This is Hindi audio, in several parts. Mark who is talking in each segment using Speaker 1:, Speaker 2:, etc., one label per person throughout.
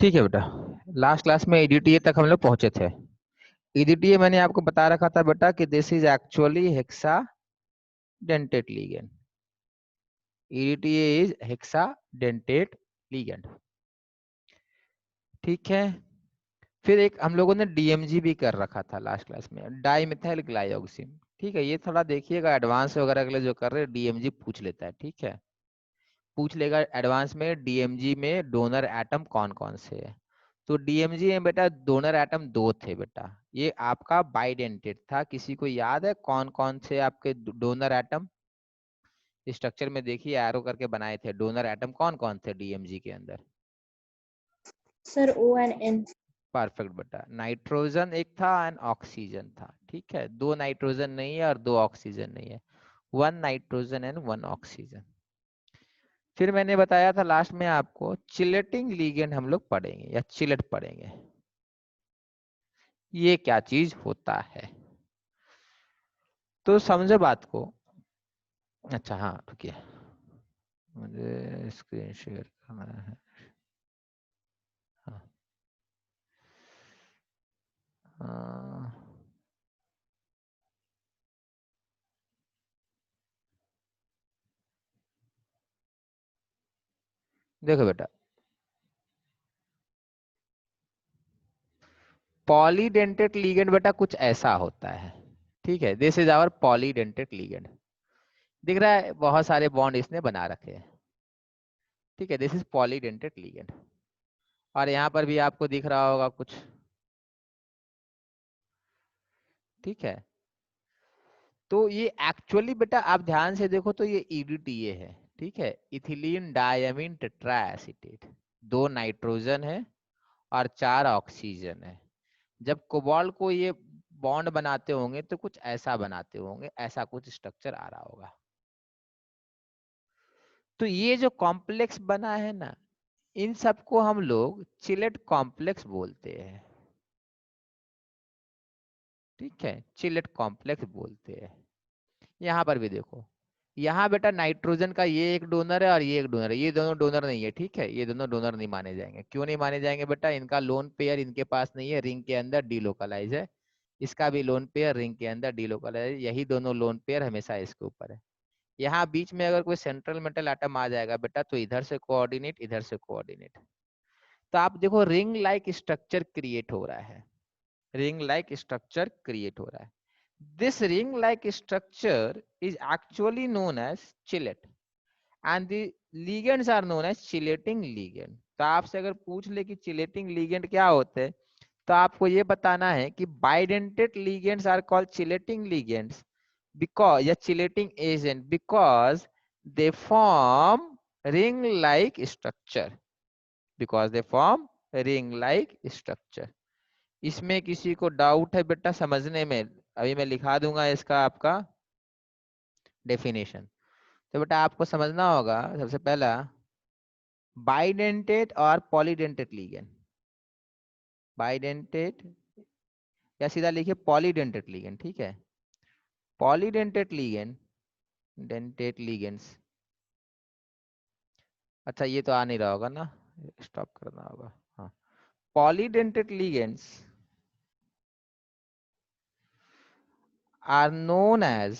Speaker 1: ठीक है बेटा, लास्ट क्लास में ईडीटीए तक हम लोग पहुंचे थे। ईडीटीए मैंने आपको बता रखा था बेटा कि this is actually hexa dentate ligand. EDTA is hexa dentate ligand. ठीक है, फिर एक हम लोगों ने डीएमजी भी कर रखा था लास्ट क्लास में, डाई मिथाइल ग्लाइऑक्सिन। ठीक है, ये थोड़ा देखिएगा, एडवांस वगैरह के लिए जो कर रहे हैं डीएमजी पूछ लेता है। ठीक है, पूछ लेगा एडवांस में डीएमजी में डोनर एटम कौन कौन से है। तो डीएमजी में बेटा डोनर एटम दो थे बेटा, ये आपका बाइडेंटेट था। किसी को याद है कौन कौन से आपके डोनर एटम? स्ट्रक्चर में देखिए एरो करके बनाए थे, डोनर एटम कौन कौन थे डीएमजी के अंदर?
Speaker 2: Sir O and N।
Speaker 1: Perfect बेटा, नाइट्रोजन एक था एंड ऑक्सीजन था। ठीक है, दो नाइट्रोजन नहीं है और दो ऑक्सीजन नहीं है, one nitrogen and one oxygen. फिर मैंने बताया था लास्ट में आपको चिलेटिंग लिगेंड हम लोग पढ़ेंगे या चिलेट पढ़ेंगे। ये क्या चीज होता है तो समझो बात को। अच्छा हाँ रुकिए, मुझे स्क्रीन शेयर करना है। हाँ, देखो बेटा, पॉलीडेंटेट लिगेंड बेटा कुछ ऐसा होता है। ठीक है, this is our polydentate ligand. दिख रहा है बहुत सारे बॉन्ड इसने बना रखे हैं। ठीक है, दिस इज पॉलीडेंटेट लिगेंड। और यहाँ पर भी आपको दिख रहा होगा कुछ। ठीक है, तो ये एक्चुअली बेटा आप ध्यान से देखो तो ये ईडीटीए है। ठीक है, इथिलीन डायमीन टेट्राएसिटेट, दो नाइट्रोजन है और चार ऑक्सीजन है। जब कोबाल्ट को ये बॉन्ड बनाते होंगे तो कुछ ऐसा बनाते होंगे, ऐसा कुछ स्ट्रक्चर आ रहा होगा। तो ये जो कॉम्प्लेक्स बना है ना, इन सबको हम लोग चिलेट कॉम्प्लेक्स बोलते हैं। ठीक है, चिलेट कॉम्प्लेक्स बोलते हैं। यहाँ पर भी देखो, यहाँ बेटा नाइट्रोजन का ये एक डोनर है और ये एक डोनर है, ये दोनों डोनर नहीं है। ठीक है, ये दोनों डोनर नहीं माने जाएंगे। क्यों नहीं माने जाएंगे बेटा? इनका लोन पेयर इनके पास नहीं है, रिंग के अंदर डीलोकलाइज है। इसका भी लोन पेयर रिंग के अंदर डीलोकलाइज है, यही दोनों लोन पेयर हमेशा इसके ऊपर है। यहाँ बीच में अगर कोई सेंट्रल मेटल एटम आ जाएगा बेटा तो इधर से कोऑर्डिनेट, इधर से कोऑर्डिनेट। तो आप देखो रिंग लाइक स्ट्रक्चर क्रिएट हो रहा है, रिंग लाइक स्ट्रक्चर क्रिएट हो रहा है। This ring-like structure is actually known as chillet and the ligands are known as chelating ligand। तो आपसे अगर पूछ ले कि chelating ligand क्या होते हैं तो आपको ये बताना है कि bidentate ligands are called chelating ligands because या chelating agent because they form ring-like structure, because they form ring-like structure। इसमें किसी को डाउट है बेटा समझने में? अभी मैं लिखा दूंगा इसका आपका डेफिनेशन। तो बेटा आपको समझना होगा सबसे पहला बाइडेंटेट और पॉलीडेंटेट लिगेंड। बाइडेंटेट या सीधा लिखिए पॉलीडेंटेट लिगेंड। ठीक है, पॉलीडेंटेट लिगेंड, डेंटेट लिगेंड्स। अच्छा ये तो आ नहीं रहा होगा ना, स्टॉप करना होगा। हाँ, polydentate ligands are known as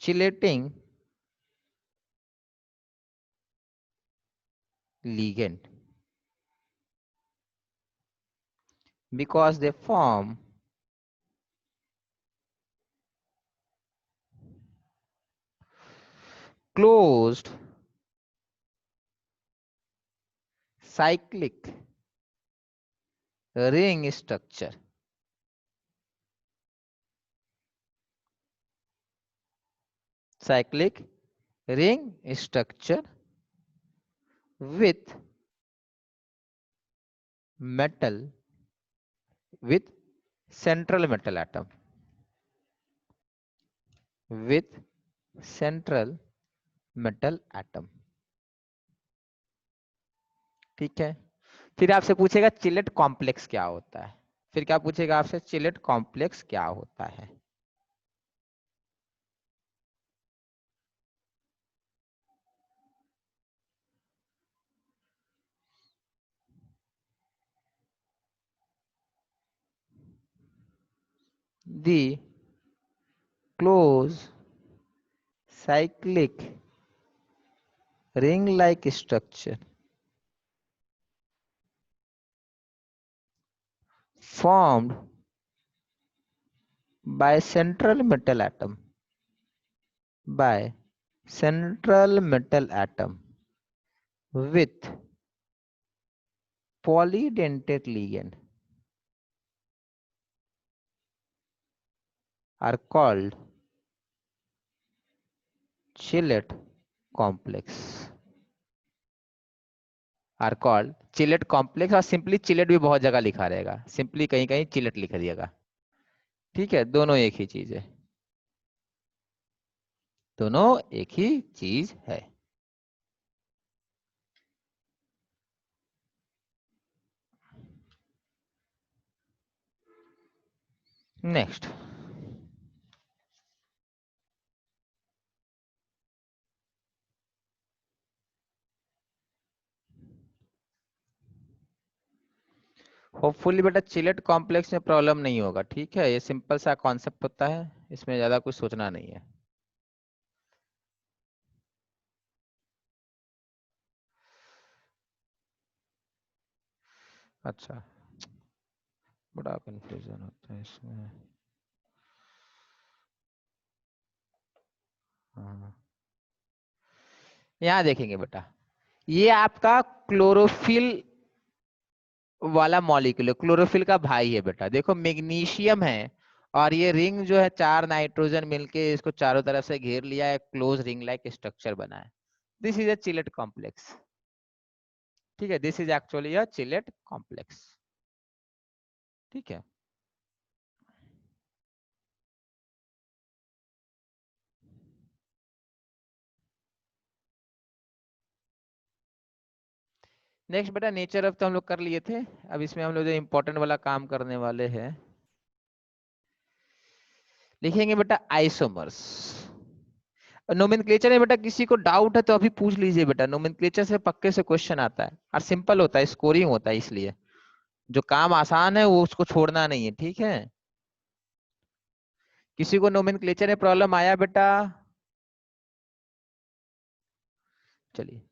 Speaker 1: chelating ligand because they form closed cyclic ring structure। cyclic ring structure with metal, with central metal atom, with central metal atom। ठीक है, फिर आपसे पूछेगा चिलेट कॉम्प्लेक्स क्या होता है। फिर क्या पूछेगा आपसे? चिलेट कॉम्प्लेक्स क्या होता है। the close cyclic ring-like structure formed by central metal atom with polydentate ligand are called chillet complex और सिंपली चिलेट भी बहुत जगह लिखा रहेगा, सिंपली कहीं कहीं चिलेट लिख दिएगा। ठीक है, दोनों एक ही चीज है, दोनों एक ही चीज है। नेक्स्ट, होपफुली बेटा चिलेट कॉम्प्लेक्स में प्रॉब्लम नहीं होगा। ठीक है, ये सिंपल सा कॉन्सेप्ट होता है, इसमें ज्यादा कुछ सोचना नहीं है। अच्छा, बड़ा कंफ्यूजन होता है इसमें। हाँ, यहाँ देखेंगे बेटा, ये आपका क्लोरोफिल वाला मॉलिक्यूल है, क्लोरोफिल का भाई है बेटा। देखो मैग्नीशियम है और ये रिंग जो है 4 नाइट्रोजन मिलके इसको चारों तरफ से घेर लिया है, क्लोज रिंग लाइक स्ट्रक्चर बना है। This is a chelate complex. ठीक है, this is actually a chelate complex. ठीक है, नेक्स्ट बेटा नेचर ऑफ तो हम लोग कर लिए थे। अब इसमें हम लोग जो इंपॉर्टेंट वाला काम करने वाले हैं, लिखेंगे बेटा आइसोमर्स। नोमेनक्लेचर में बेटा किसी को डाउट है तो अभी पूछ लीजिए बेटा, नोमेनक्लेचर से पक्के से क्वेश्चन आता है और सिंपल होता है, स्कोरिंग होता है, इसलिए जो काम आसान है वो उसको छोड़ना नहीं है। ठीक है, किसी को नोमेनक्लेचर में प्रॉब्लम आया बेटा? चलिए,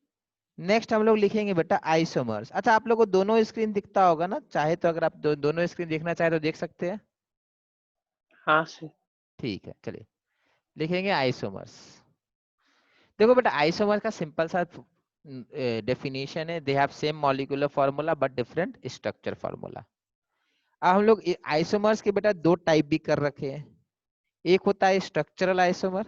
Speaker 1: नेक्स्ट हम लोग लिखेंगे बेटा आइसोमर्स। अच्छा, आप लोग को दोनों स्क्रीन दिखता होगा ना? चाहे तो अगर आप दोनों स्क्रीन देखना चाहे तो देख सकते हैं।
Speaker 3: हाँ सर।
Speaker 1: ठीक है, चलिए लिखेंगे आइसोमर्स। देखो बेटा, आइसोमर का सिंपल सा डेफिनेशन है, they have same molecular formula but different structure formula. अब हम लोग आइसोमर्स के बेटा दो टाइप भी कर रखे हैं। एक होता है स्ट्रक्चरल आइसोमर,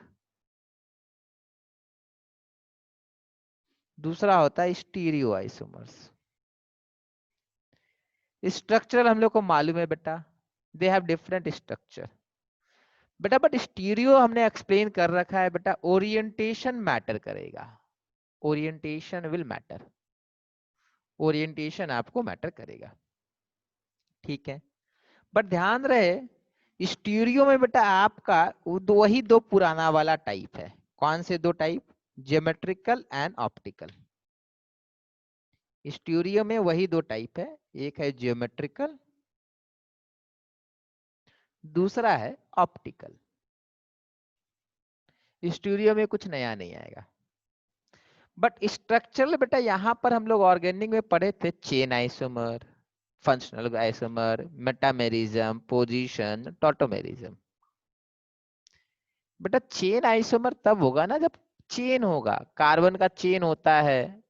Speaker 1: दूसरा होता है स्टीरियो आइसोमर्स। स्ट्रक्चरल हम लोग को मालूम है बेटा, दे हैव डिफरेंट स्ट्रक्चर बेटा, बट स्टीरियो हमने एक्सप्लेन कर रखा है बेटा, ओरिएंटेशन मैटर करेगा, ओरिएंटेशन विल मैटर, ओरिएंटेशन आपको मैटर करेगा। ठीक है, बट ध्यान रहे स्टीरियो में बेटा आपका वही दो पुराना वाला टाइप है। कौन से दो type? Geometrical and optical. Stereo में वही दो टाइप है, एक है ज्योमेट्रिकल, दूसरा है ऑप्टिकल। स्टीरियो में कुछ नया नहीं आएगा। बट स्ट्रक्चरल बेटा यहां पर हम लोग ऑर्गेनिक में पढ़े थे chain isomer, functional isomer, metamerism, position, tautomerism. बेटा चेन आइसोमर तब होगा ना जब चेन होगा, कार्बन का चेन होता है,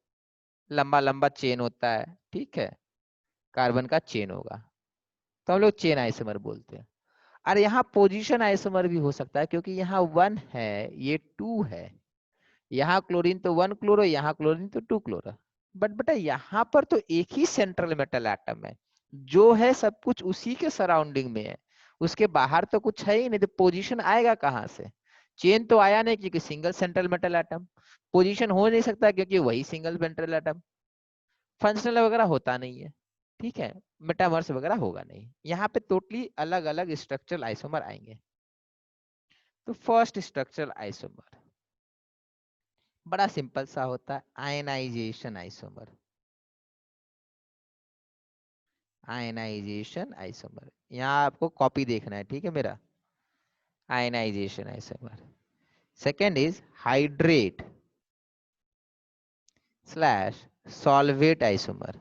Speaker 1: लंबा लंबा चेन होता है। ठीक है, कार्बन का चेन होगा तो हम लोग चेन आइसोमर बोलते हैं। और यहाँ पोजीशन आइसोमर भी हो सकता है, क्योंकि यहाँ 1 है, ये 2 है, यहाँ क्लोरीन तो 1 क्लोरो, यहाँ क्लोरीन तो 2 क्लोरो। बट बेटा यहाँ पर तो एक ही सेंट्रल मेटल एटम है, जो है सब कुछ उसी के सराउंडिंग में है, उसके बाहर तो कुछ है ही नहीं, तो पोजीशन आएगा कहाँ से? चेन तो आया नहीं क्योंकि single central metal atom, position हो नहीं सकता क्योंकि वही सिंगल मेटल एटम, फंक्शनल वगैरह होता नहीं है। ठीक है, मेटामर्स वगैरह होगा नहीं, यहाँ पे टोटली अलग अलग स्ट्रक्चरल आइसोमर आएंगे। तो फर्स्ट स्ट्रक्चरल आइसोमर बड़ा सिंपल सा होता है, आयनाइजेशन आइसोमर। आयनाइजेशन आइसोमर, यहाँ आपको कॉपी देखना है, ठीक है मेरा। Ionisation isomer. Second is hydrate slash solvate isomer.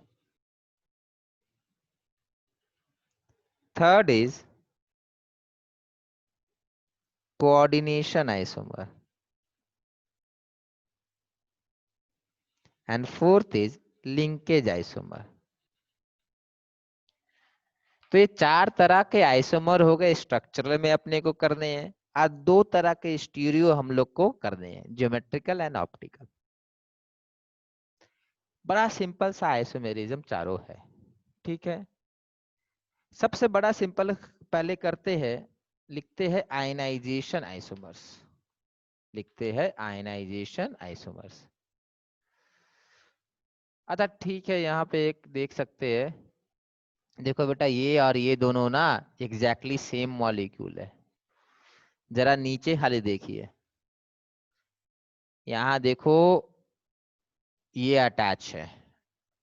Speaker 1: Third is coordination isomer. And fourth is linkage isomer. तो ये 4 तरह के आइसोमर हो गए, स्ट्रक्चरल में अपने को करने हैं, और 2 तरह के स्टीरियो हम लोग को करने हैं, ज्योमेट्रिकल एंड ऑप्टिकल. बड़ा सिंपल सा आइसोमेरिज्म चारों है. ठीक है, सबसे बड़ा सिंपल पहले करते हैं, लिखते हैं आयनाइजेशन आइसोमर्स. लिखते हैं आयनाइजेशन आइसोमर्स. अच्छा ठीक है, यहाँ पे एक देख सकते हैं. देखो बेटा, ये और ये दोनों ना एग्जैक्टली सेम मॉलिक्यूल है. जरा नीचे खाली देखिए, यहाँ देखो, ये अटैच है,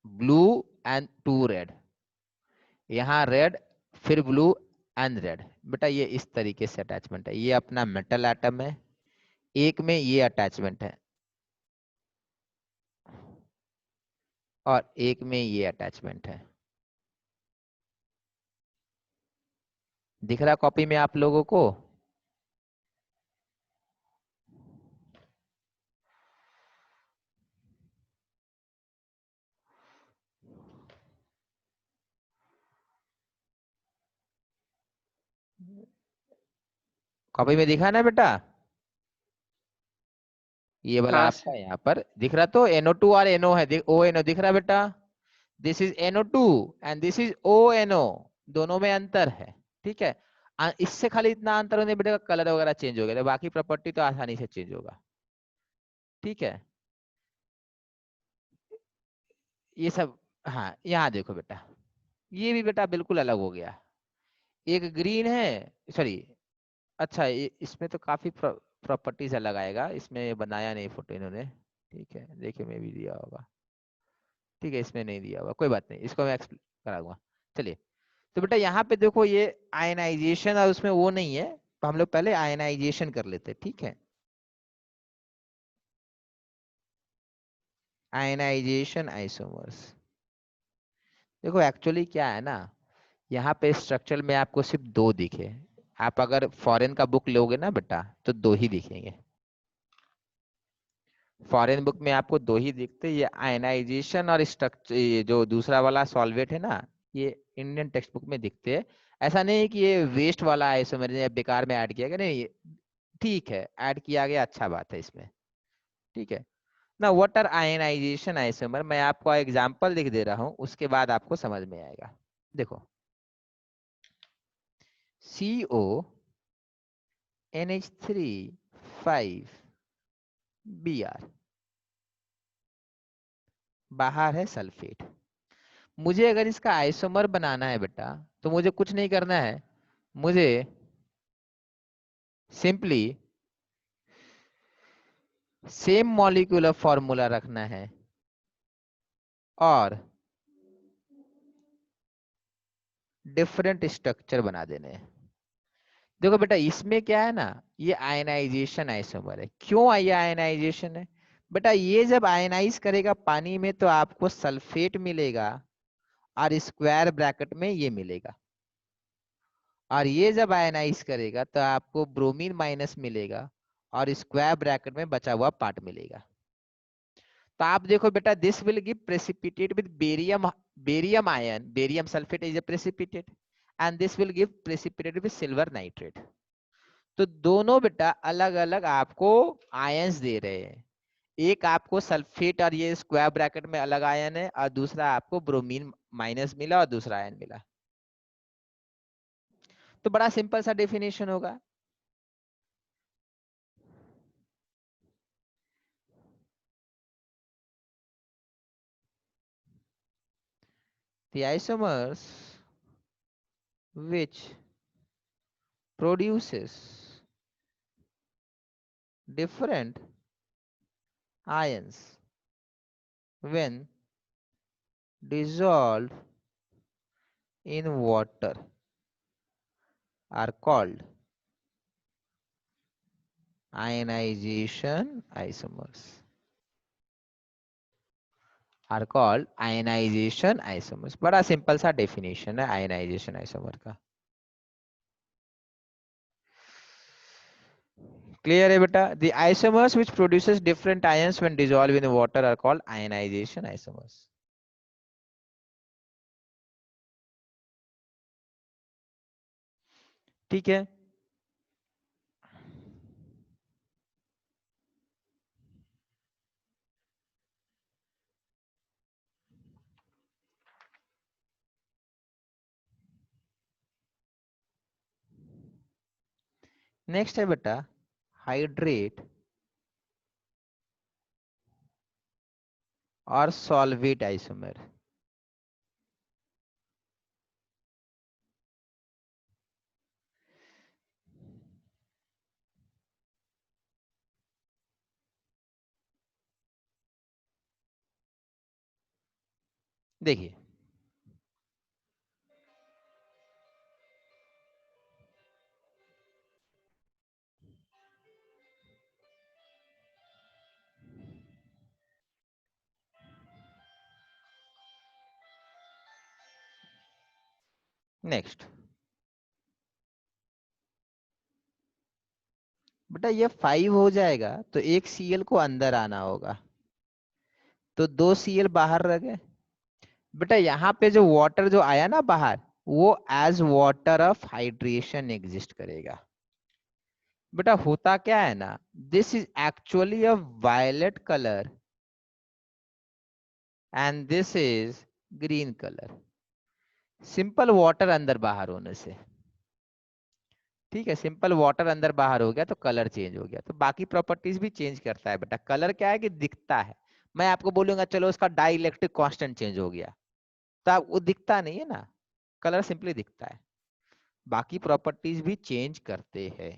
Speaker 1: ब्लू एंड 2 रेड. यहाँ रेड, फिर ब्लू एंड रेड. बेटा ये इस तरीके से अटैचमेंट है. ये अपना मेटल एटम है, एक में ये अटैचमेंट है, और एक में ये अटैचमेंट है. दिख रहा कॉपी में आप लोगों को? कॉपी में दिखा ना बेटा? ये वाला
Speaker 3: हाँ
Speaker 1: आपका
Speaker 3: सर।
Speaker 1: यहाँ पर दिख रहा, तो NO2 और NO है, ONO दिख रहा बेटा? This is NO2 and this is ONO. दोनों में अंतर है. ठीक है, इससे खाली इतना अंतर होने बेटा, कलर वगैरह चेंज हो गया, तो बाकी प्रॉपर्टी तो आसानी से चेंज होगा. ठीक है, ये सब. हाँ, यहाँ देखो बेटा, ये भी बेटा बिल्कुल अलग हो गया. एक ग्रीन है, सॉरी, अच्छा इसमें तो काफी प्रॉपर्टीज अलग आएगा. इसमें बनाया नहीं फोटो इन्होंने. ठीक है, देखिए मैं भी दिया होगा. ठीक है, इसमें नहीं दिया होगा, कोई बात नहीं, इसको मैं एक्सप्लेन करा दूंगा. चलिए, तो बेटा यहाँ पे देखो, ये आयनाइजेशन और उसमें वो नहीं है, तो हम लोग पहले आयनाइजेशन कर लेते हैं. ठीक है, आयनाइजेशन आइसोमर्स. देखो एक्चुअली क्या है ना, यहाँ पे स्ट्रक्चर में आपको सिर्फ 2 दिखे. आप अगर फॉरेन का बुक लोगे ना बेटा, तो 2 ही दिखेंगे. फॉरेन बुक में आपको 2 ही दिखते, ये आयनाइजेशन और स्ट्रक्चर, ये जो दूसरा वाला सॉल्वेट है ना, ये इंडियन टेक्स्ट बुक में दिखते हैं. ऐसा नहीं है कि ये वेस्ट वाला आइसोमर बेकार में ऐड किया गया, नहीं, ये ठीक है, ऐड किया गया, अच्छा बात है इसमें. ठीक है ना. व्हाट आर आयनाइजेशन आइसोमर, मैं आपको एग्जांपल लिख दे रहा हूँ, उसके बाद आपको समझ में आएगा. देखो, CO NH3 5 Br, बाहर है सल्फेट. मुझे अगर इसका आइसोमर बनाना है बेटा, तो मुझे कुछ नहीं करना है, मुझे सिंपली सेम मॉलिक्यूलर फॉर्मूला रखना है और डिफरेंट स्ट्रक्चर बना देने हैं. देखो बेटा, इसमें क्या है ना, ये आयनाइजेशन आइसोमर है. क्यों ये आयनाइजेशन है बेटा? ये जब आयनाइज करेगा पानी में, तो आपको सल्फेट मिलेगा, और स्क्वायर ब्रैकेट में ये मिलेगा. और ये जब आयनाइज करेगा, तो आपको ब्रोमीन माइनस मिलेगा, और स्क्वायर ब्रैकेट में बचा हुआ पार्ट मिलेगा. तो आप देखो बेटा, this will give precipitate with barium ion, barium sulphate is a precipitate, and this will give precipitate with silver nitrate. तो दोनों बेटा अलग अलग आपको आयंस दे रहे हैं. एक आपको सल्फेट और ये स्क्वायर ब्रैकेट में अलग आयन है, और दूसरा आपको ब्रोमीन माइनस मिला और दूसरा आयन मिला. तो बड़ा सिंपल सा डेफिनेशन होगा. The isomers which produces different ions when dissolved in water are called ionization isomers are called ionization isomers. बड़ा सिंपल सा डेफिनेशन है आयनाइजेशन आइसोमर का। क्लियर है बेटा? The isomers which produces different ions when dissolved in water are called ionization isomers. ठीक है। नेक्स्ट है बेटा हाइड्रेट और सॉल्वेट आइसोमर। देखिए नेक्स्ट बेटा ये 5 हो जाएगा तो एक Cl को अंदर आना होगा, तो 2 Cl बाहर रह गए। बेटा यहाँ पे जो वाटर जो आया ना बाहर, वो as water of hydration exist करेगा। बेटा होता क्या है ना, this is actually a violet colour and this is green colour, simple water अंदर बाहर होने से। ठीक है, सिंपल वाटर अंदर बाहर हो गया तो कलर चेंज हो गया। तो बाकी प्रॉपर्टीज भी चेंज करता है बेटा। कलर क्या है कि दिखता है, मैं आपको बोलूंगा चलो उसका डाइलेक्ट्रिक कांस्टेंट चेंज हो गया, तो वो दिखता नहीं है ना, कलर सिंपली दिखता है। बाकी प्रॉपर्टीज भी चेंज करते हैं।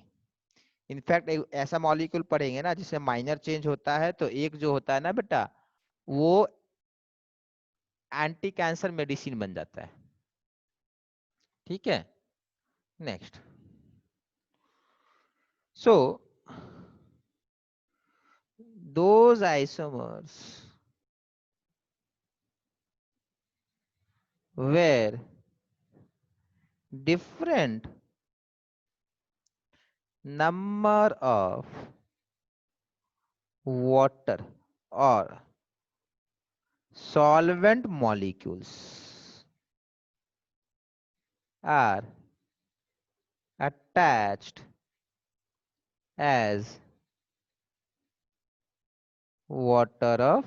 Speaker 1: इनफैक्ट एक ऐसा मॉलिक्यूल पढ़ेंगे ना जिसमें माइनर चेंज होता है, तो एक जो होता है ना बेटा वो एंटी कैंसर मेडिसिन बन जाता है। ठीक है, next. So those isomers where different number of water or solvent molecules are attached as water of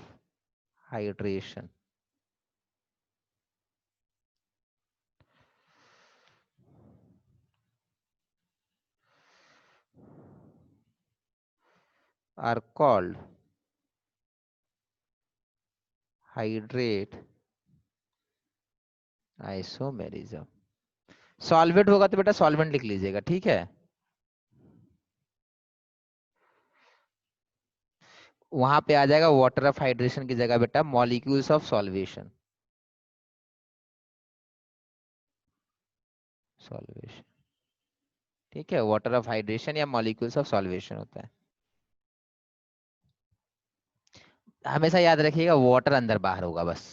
Speaker 1: hydration are called hydrate isomerism। Solvent होगा तो बेटा सॉल्वेंट लिख लीजिएगा, ठीक है। वहां पे आ जाएगा वाटर ऑफ हाइड्रेशन की जगह बेटा मॉलिक्यूल्स ऑफ सॉल्वेशन, सॉल्वेशन। ठीक है, वाटर ऑफ हाइड्रेशन या मॉलिक्यूल्स ऑफ सॉल्वेशन होता है। हमेशा याद रखिएगा वाटर अंदर बाहर होगा बस,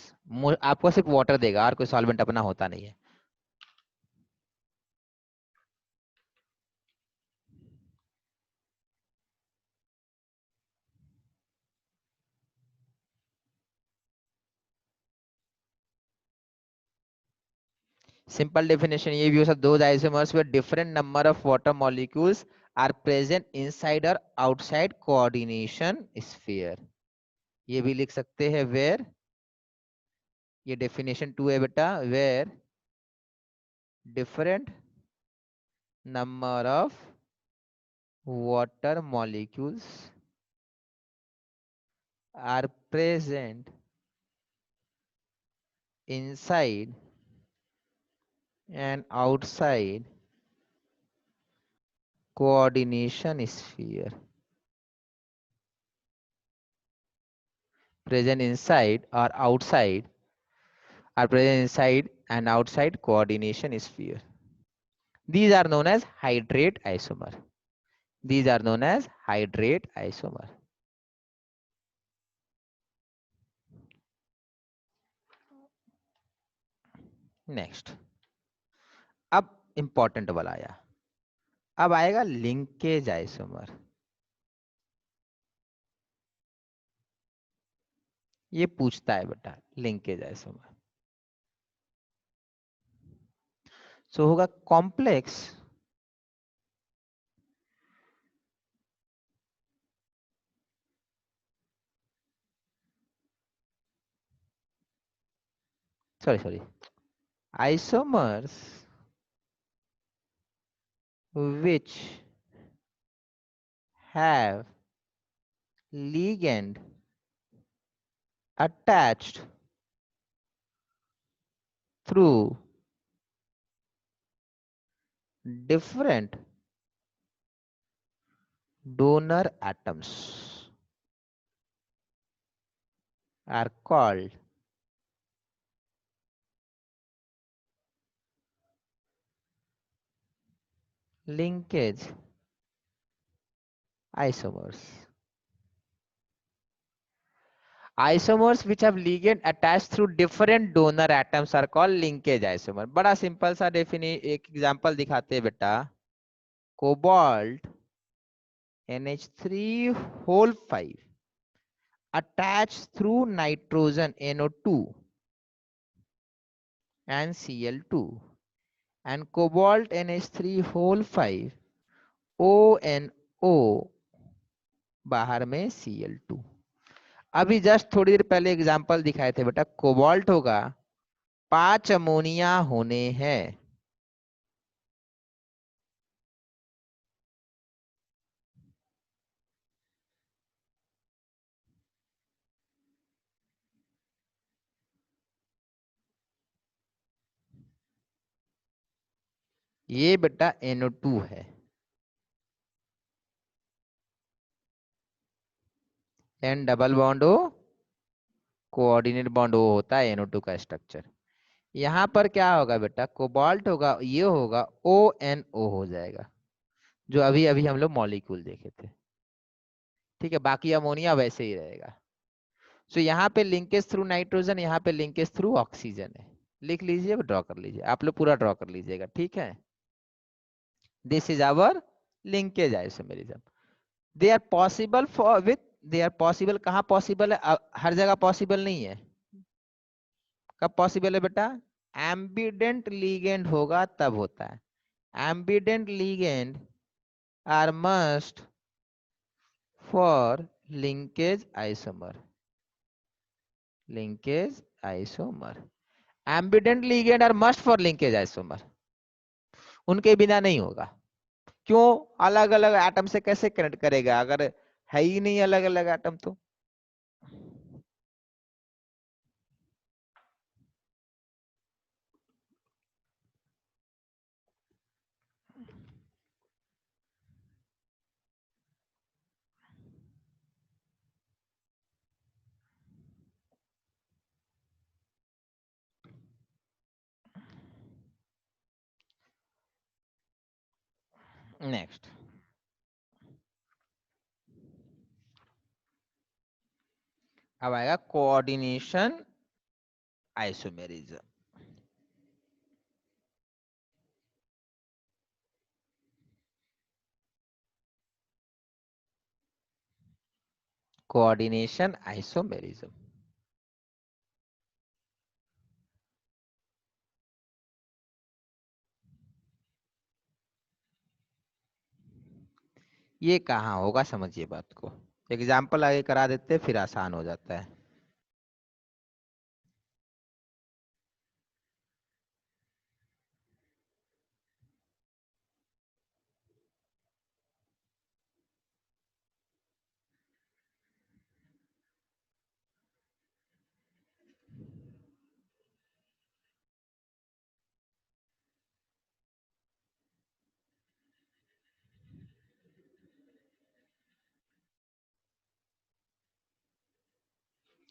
Speaker 1: आपको सिर्फ वाटर देगा और कोई सॉल्वेंट अपना होता नहीं है। सिंपल डेफिनेशन ये भी हो सकता, दो isomers with different number of water molecules are present inside or outside coordination sphere। ये भी लिख सकते हैं where, ये डेफिनेशन 2 है बेटा, where different number of water molecules are present inside and outside coordination sphere, present inside or outside, are present inside and outside coordination sphere. These are known as hydrate isomer। These are known as hydrate isomer. Next, अब इंपॉर्टेंट वाला आया, अब आएगा लिंकेज आइसोमर। ये पूछता है बेटा लिंकेज आइसोमर। सो होगा complex sorry isomers which have ligand attached through different donor atoms are called linkage isomers. Isomers which have ligand attached through different donor atoms are called linkage isomer. बड़ा सिंपल सा एक एग्जांपल दिखाते हैं बेटा। Cobalt NH3 whole 5 attached through nitrogen NO2 and Cl2 and cobalt NH3 whole 5 ONO बाहर में Cl2। अभी जस्ट थोड़ी देर पहले एग्जांपल दिखाए थे बेटा, कोबाल्ट होगा 5 अमोनिया होने हैं, ये बेटा NO2 है, N double bond O coordinate bond O होता है NO2 का स्ट्रक्चर। यहाँ पर क्या होगा बेटा, कोबाल्ट होगा, ये होगा ONO हो जाएगा, जो अभी अभी हम लोग मॉलिक्यूल देखे थे। ठीक है, बाकी अमोनिया वैसे ही रहेगा। सो यहाँ पे लिंकेज थ्रू नाइट्रोजन, यहाँ पे लिंकेज थ्रू ऑक्सीजन है। लिख लीजिए, ड्रॉ कर लीजिए, आप लोग पूरा ड्रॉ कर लीजिएगा। ठीक है, this is our linkage isomerism. They are possible for with, they are possible, कहाँ पॉसिबल है, हर जगह पॉसिबल नहीं है। कब पॉसिबल है बेटा, एम्बिडेंट लीगेंड होगा तब होता है। Ambident ligand are must for linkage isomer, linkage isomer. Ambident ligand are must for linkage isomer, उनके बिना नहीं होगा। क्यों, अलग अलग एटम से कैसे कनेक्ट करेगा, अगर है ही नहीं अलग अलग एटम तो। नेक्स्ट, अब आएगा कोऑर्डिनेशन आइसोमेरिज्म। कोऑर्डिनेशन आइसोमेरिज्म, ये कहाँ होगा समझिए बात को। एग्जाम्पल आगे करा देते फिर आसान हो जाता है।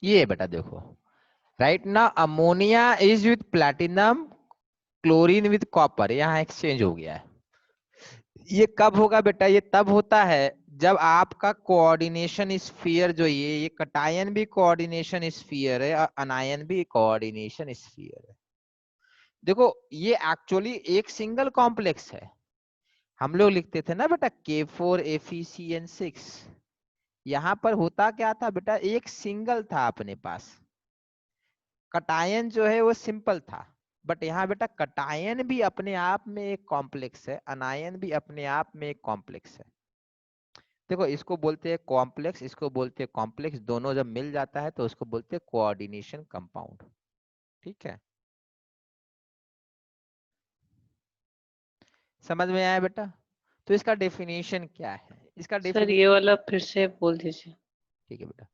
Speaker 1: ये बेटा देखो, राइट ना, ammonia is with platinum, chlorine with copper, यहाँ एक्सचेंज हो गया है। ये कब होगा बेटा? ये तब होता है जब आपका कोऑर्डिनेशन स्फीयर जो ये कटायन भी कोऑर्डिनेशन स्फीयर है और अनायन भी कोऑर्डिनेशन स्फीयर है। देखो ये एक्चुअली एक सिंगल कॉम्प्लेक्स है। हम लोग लिखते थे ना बेटा K4FeCN6। यहां पर होता क्या था बेटा? एक सिंगल था अपने पास, कटायन जो है वो सिंपल था। बट यहाँ बेटा कटायन भी अपने आप में एक कॉम्प्लेक्स है, अनायन भी अपने आप में एक कॉम्प्लेक्स है। देखो इसको बोलते हैं कॉम्प्लेक्स, इसको बोलते हैं कॉम्प्लेक्स, दोनों जब मिल जाता है तो उसको बोलते हैं कोऑर्डिनेशन कंपाउंड। ठीक है, समझ में आया बेटा? तो इसका डेफिनेशन क्या है? इसका
Speaker 3: सर
Speaker 1: डेफिनेशन,
Speaker 3: ये वाला फिर से बोल दीजिए।
Speaker 1: ठीक है बेटा।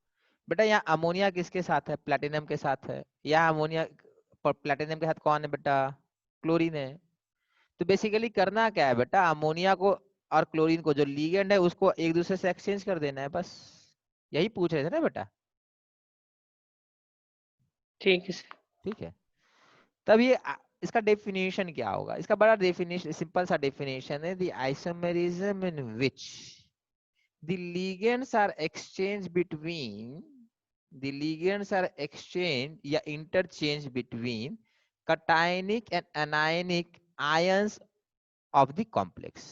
Speaker 1: बेटा यहाँ अमोनिया किसके साथ है? प्लेटिनम के साथ है। यहाँ अमोनिया प्लेटिनम के साथ कौन है बेटा? क्लोरीन है। तो बेसिकली करना क्या है बेटा? अमोनिया को और क्लोरीन को जो लीगेंड है उसको एक दूसरे से एक्सचेंज कर देना है, बस यही पूछ रहे थे ना बेटा?
Speaker 3: ठीक है सर।
Speaker 1: ठीक है, तब ये इसका डेफिनेशन क्या होगा? इसका बड़ा डेफिनेशन, सिंपल सा डेफिनेशन है, the isomerism in which the ligands are exchanged between the ligands are exchange या interchange between cationic and anionic ions of the complex।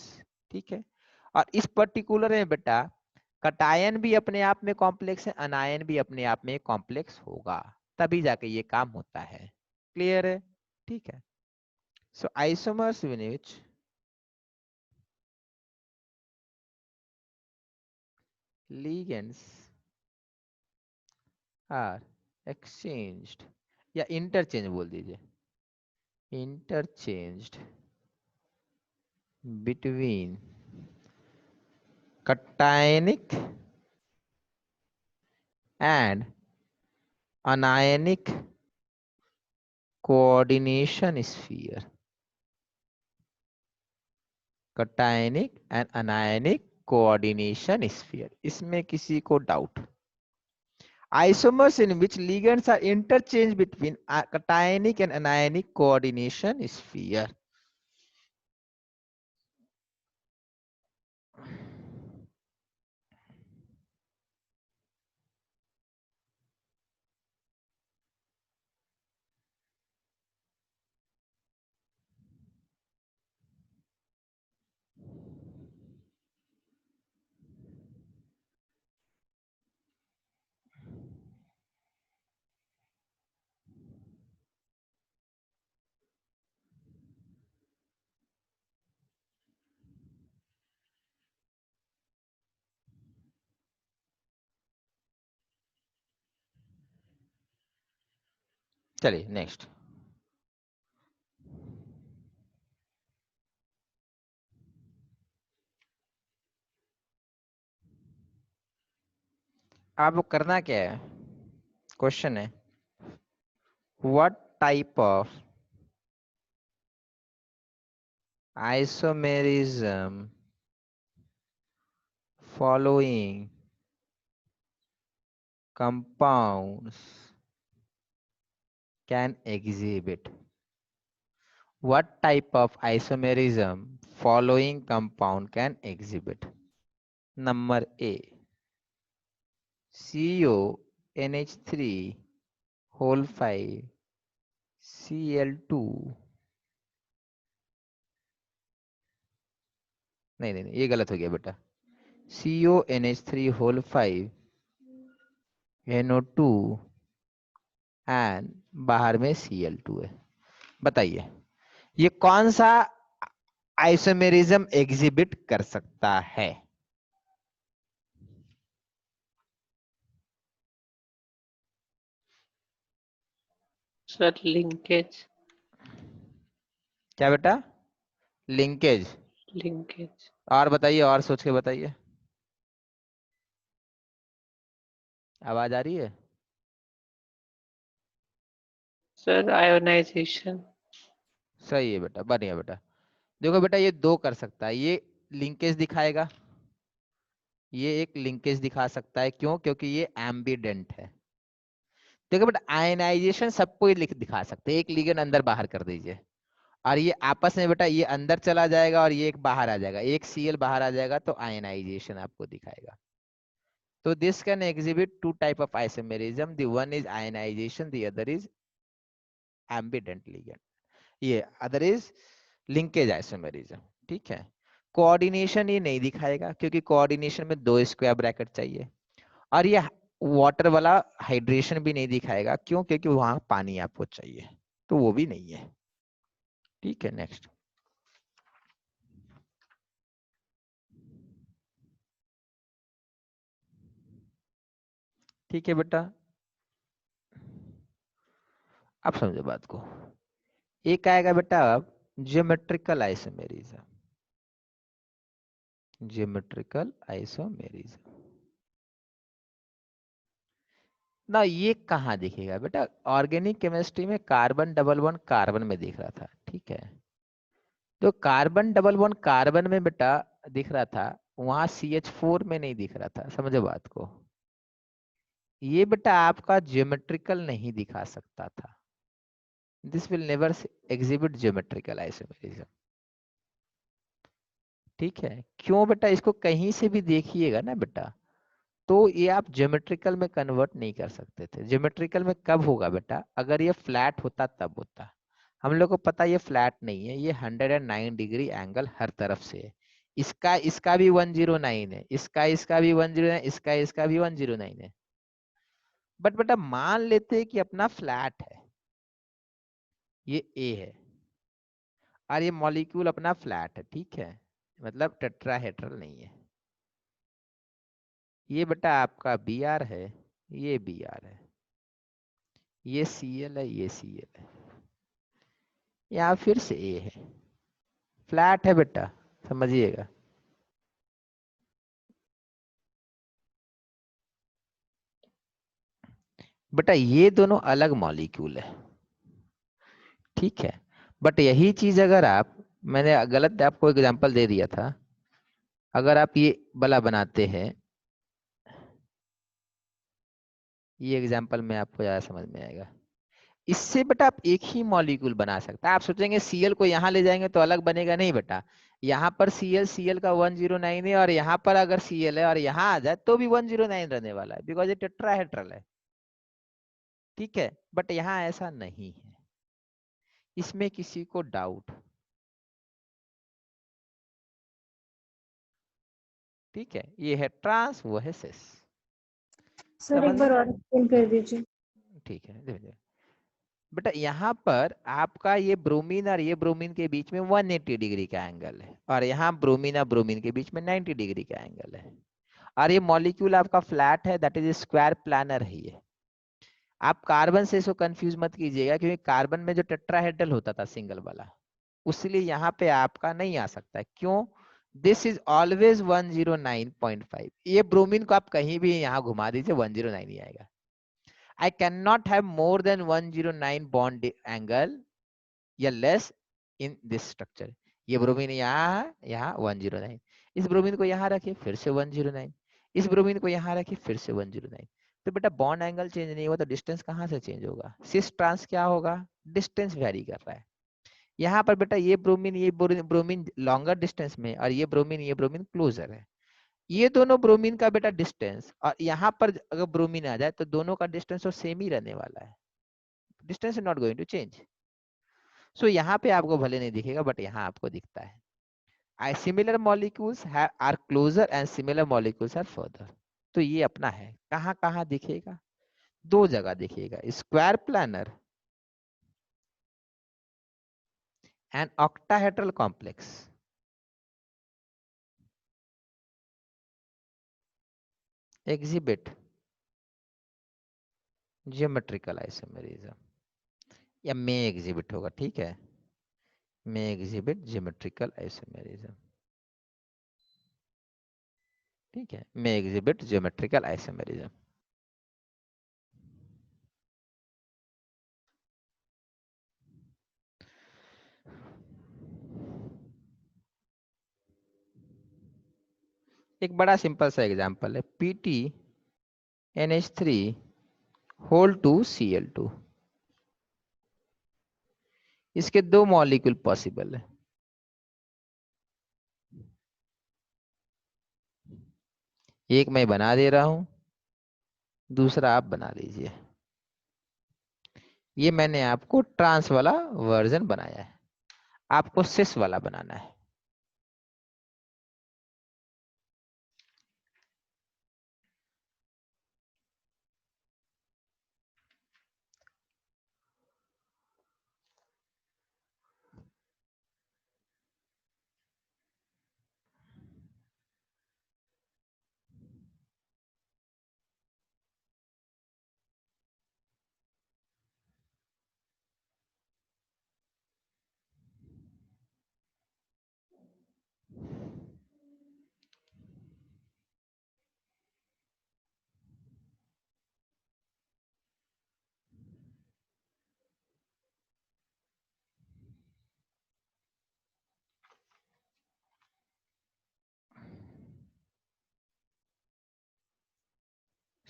Speaker 1: ठीक है, और इस पर्टिकुलर में बेटा कटायन भी अपने आप में कॉम्प्लेक्स है, अनायन भी अपने आप में कॉम्प्लेक्स होगा, तभी जाके ये काम होता है। क्लियर है? ठीक है, so isomers in which ligands are exchanged या इंटरचेंज बोल दीजिए, interchanged between cationic and anionic coordination sphere। cationic and anionic coordination sphere, इसमें किसी को doubt? Isomers in which ligands are interchanged between cationic and anionic coordination sphere। चलिए नेक्स्ट। आपको करना क्या है? क्वेश्चन है what type of isomerism following compounds can exhibit? What type of isomerism following compound can exhibit? Number A, CONH3 whole 5 Cl2। नहीं नहीं नहीं, ये गलत हो गया बेटा। CONH3 whole 5 NO2 एंड बाहर में Cl2 है। बताइए ये कौन सा आइसोमेरिज्म एग्जिबिट कर सकता है?
Speaker 3: Sir linkage.
Speaker 1: क्या बेटा? लिंकेज।
Speaker 3: लिंकेज।
Speaker 1: और बताइए, और सोच के बताइए। आवाज आ रही है?
Speaker 3: Sir ionisation.
Speaker 1: सही है बेटा, बढ़िया बेटा। देखो बेटा ये दो कर सकता है, ये लिंकेज दिखाएगा, ये एक लिंकेज दिखा सकता है। क्यों? क्योंकि ये एम्बिडेंट है। देखो बेटा आयनाइजेशन सबको ही लिख दिखा सकते हैं, एक लिगेंड अंदर बाहर कर दीजिए, और ये आपस में बेटा ये अंदर चला जाएगा और ये एक बाहर आ जाएगा, एक Cl बाहर आ जाएगा तो आयनाइजेशन आपको दिखाएगा। तो this can exhibit two type of isomerism, the one is ionisation, the other is ambident ligand, ये अदर इज लिंकेज आइसोमेरिज्म। ठीक है, कोऑर्डिनेशन ये नहीं दिखाएगा क्योंकि कोऑर्डिनेशन में 2 स्क्वायर ब्रैकेट चाहिए, और ये वाटर वाला हाइड्रेशन भी नहीं दिखाएगा, क्यों? क्योंकि वहां पानी आपको चाहिए, तो वो भी नहीं है। ठीक है, नेक्स्ट। ठीक है बेटा, अब समझो बात को। एक आएगा बेटा अब ज्योमेट्रिकल आइसोमेरिज्म, ज्योमेट्रिकल आइसोमेरिज्म ना, ये कहाँ दिखेगा बेटा? ऑर्गेनिक केमिस्ट्री में कार्बन डबल बॉन्ड कार्बन में दिख रहा था, ठीक है, तो कार्बन डबल बॉन्ड कार्बन में बेटा दिख रहा था, वहां CH4 में नहीं दिख रहा था, समझो बात को। ये बेटा आपका ज्योमेट्रिकल नहीं दिखा सकता था, this will never exhibit geometrical isomerism. ठीक है, क्यों बेटा? इसको कहीं से भी देखिएगा ना बेटा, तो ये आप ज्योमेट्रिकल में कन्वर्ट नहीं कर सकते थे। ज्योमेट्रिकल में कब होगा बेटा? अगर ये फ्लैट होता तब होता। हम लोग को पता ये फ्लैट नहीं है, ये 109 डिग्री एंगल हर तरफ से है। इसका भी 109 है, इसका भी 109, इसका भी 109 है। बट बेटा मान लेते हैं कि अपना फ्लैट है, ये A है, और ये मॉलिक्यूल अपना फ्लैट है, ठीक है, मतलब टेट्राहेड्रल नहीं है। ये बेटा आपका Br है, ये Br है, ये Cl है, ये Cl है, यहाँ फिर से A है, फ्लैट है बेटा, समझिएगा। बेटा ये दोनों अलग मॉलिक्यूल है, ठीक है, बट यही चीज अगर आप, मैंने गलत आपको एग्जांपल दे दिया था, अगर आप ये वाला बनाते हैं, ये एग्जांपल में आपको ज्यादा समझ में आएगा। इससे बेटा आप एक ही मॉलिक्यूल बना सकते हैं। आप सोचेंगे Cl को यहाँ ले जाएंगे तो अलग बनेगा, नहीं बेटा, यहाँ पर Cl का 109 है, और यहाँ पर अगर Cl है और यहाँ आ जाए तो भी 109 रहने वाला है, बिकॉज ये टेट्राहेड्रल है। ठीक है, बट यहाँ ऐसा नहीं है, इसमें किसी को डाउट? ठीक है, ये है ट्रांस, वो है सिस।
Speaker 2: सर एक बार और एक्सप्लेन कर दीजिए।
Speaker 1: ठीक है, देखिए बेटा, यहाँ पर आपका ये ब्रोमीन और ये ब्रोमीन के बीच में 180 डिग्री का एंगल है, और यहाँ ब्रोमीन और ब्रोमीन के बीच में 90 डिग्री का एंगल है, और ये मॉलिक्यूल आपका फ्लैट है, दैट इज स्क्वायर प्लानर है ये। आप कार्बन से इसको कंफ्यूज मत कीजिएगा, क्योंकि कार्बन में जो टेट्राहेड्रल होता था सिंगल वाला, उसलिए यहाँ पे आपका नहीं आ सकता है। क्यों? This is always 109.5। ये ब्रोमीन को आप कहीं भी यहाँ घुमा दीजिए 109 ही आएगा। I cannot have more than 109 bond angle या लेस इन दिस स्ट्रक्चर। ये ब्रोमीन यहाँ है, यहाँ 109, इस ब्रोमीन को यहाँ रखिए फिर से 109, इस ब्रोमीन को यहाँ रखिए फिर से 109। तो बेटा बॉन्ड एंगल चेंज नहीं हुआ तो डिस्टेंस कहाँ से चेंज होगा? सिस ट्रांस क्या होगा? डिस्टेंस वेरी कर रहा है। यहाँ पर बेटा ये ब्रोमीन लॉन्गर डिस्टेंस में, और ये ब्रोमीन क्लोजर है। ये दोनों ब्रोमीन का बेटा डिस्टेंस, और यहाँ पर अगर ब्रोमीन आ जाए तो दोनों का डिस्टेंस तो सेम ही रहने वाला है, distance is not going to change. So यहाँ पे आपको भले नहीं दिखेगा, बट यहाँ आपको दिखता है। Similar molecules are closer and similar molecules are further. तो ये अपना है, कहाँ कहाँ दिखेगा? 2 जगह दिखेगा, square planar and octahedral complex. Exhibit geometrical isomerism, या में एग्जिबिट होगा, ठीक है, में एग्जिबिट ज्योमेट्रिकल आइसोमेरिज्म। ठीक है, में एग्जिबिट ज्योमेट्रिकल आइसोमेरिज्म। एक बड़ा सिंपल सा एग्जांपल है, PtNH3 होल टू Cl2। इसके दो मॉलिक्यूल पॉसिबल है, एक मैं बना दे रहा हूं, दूसरा आप बना लीजिए। ये मैंने आपको ट्रांस वाला वर्जन बनाया है, आपको सिस वाला बनाना है।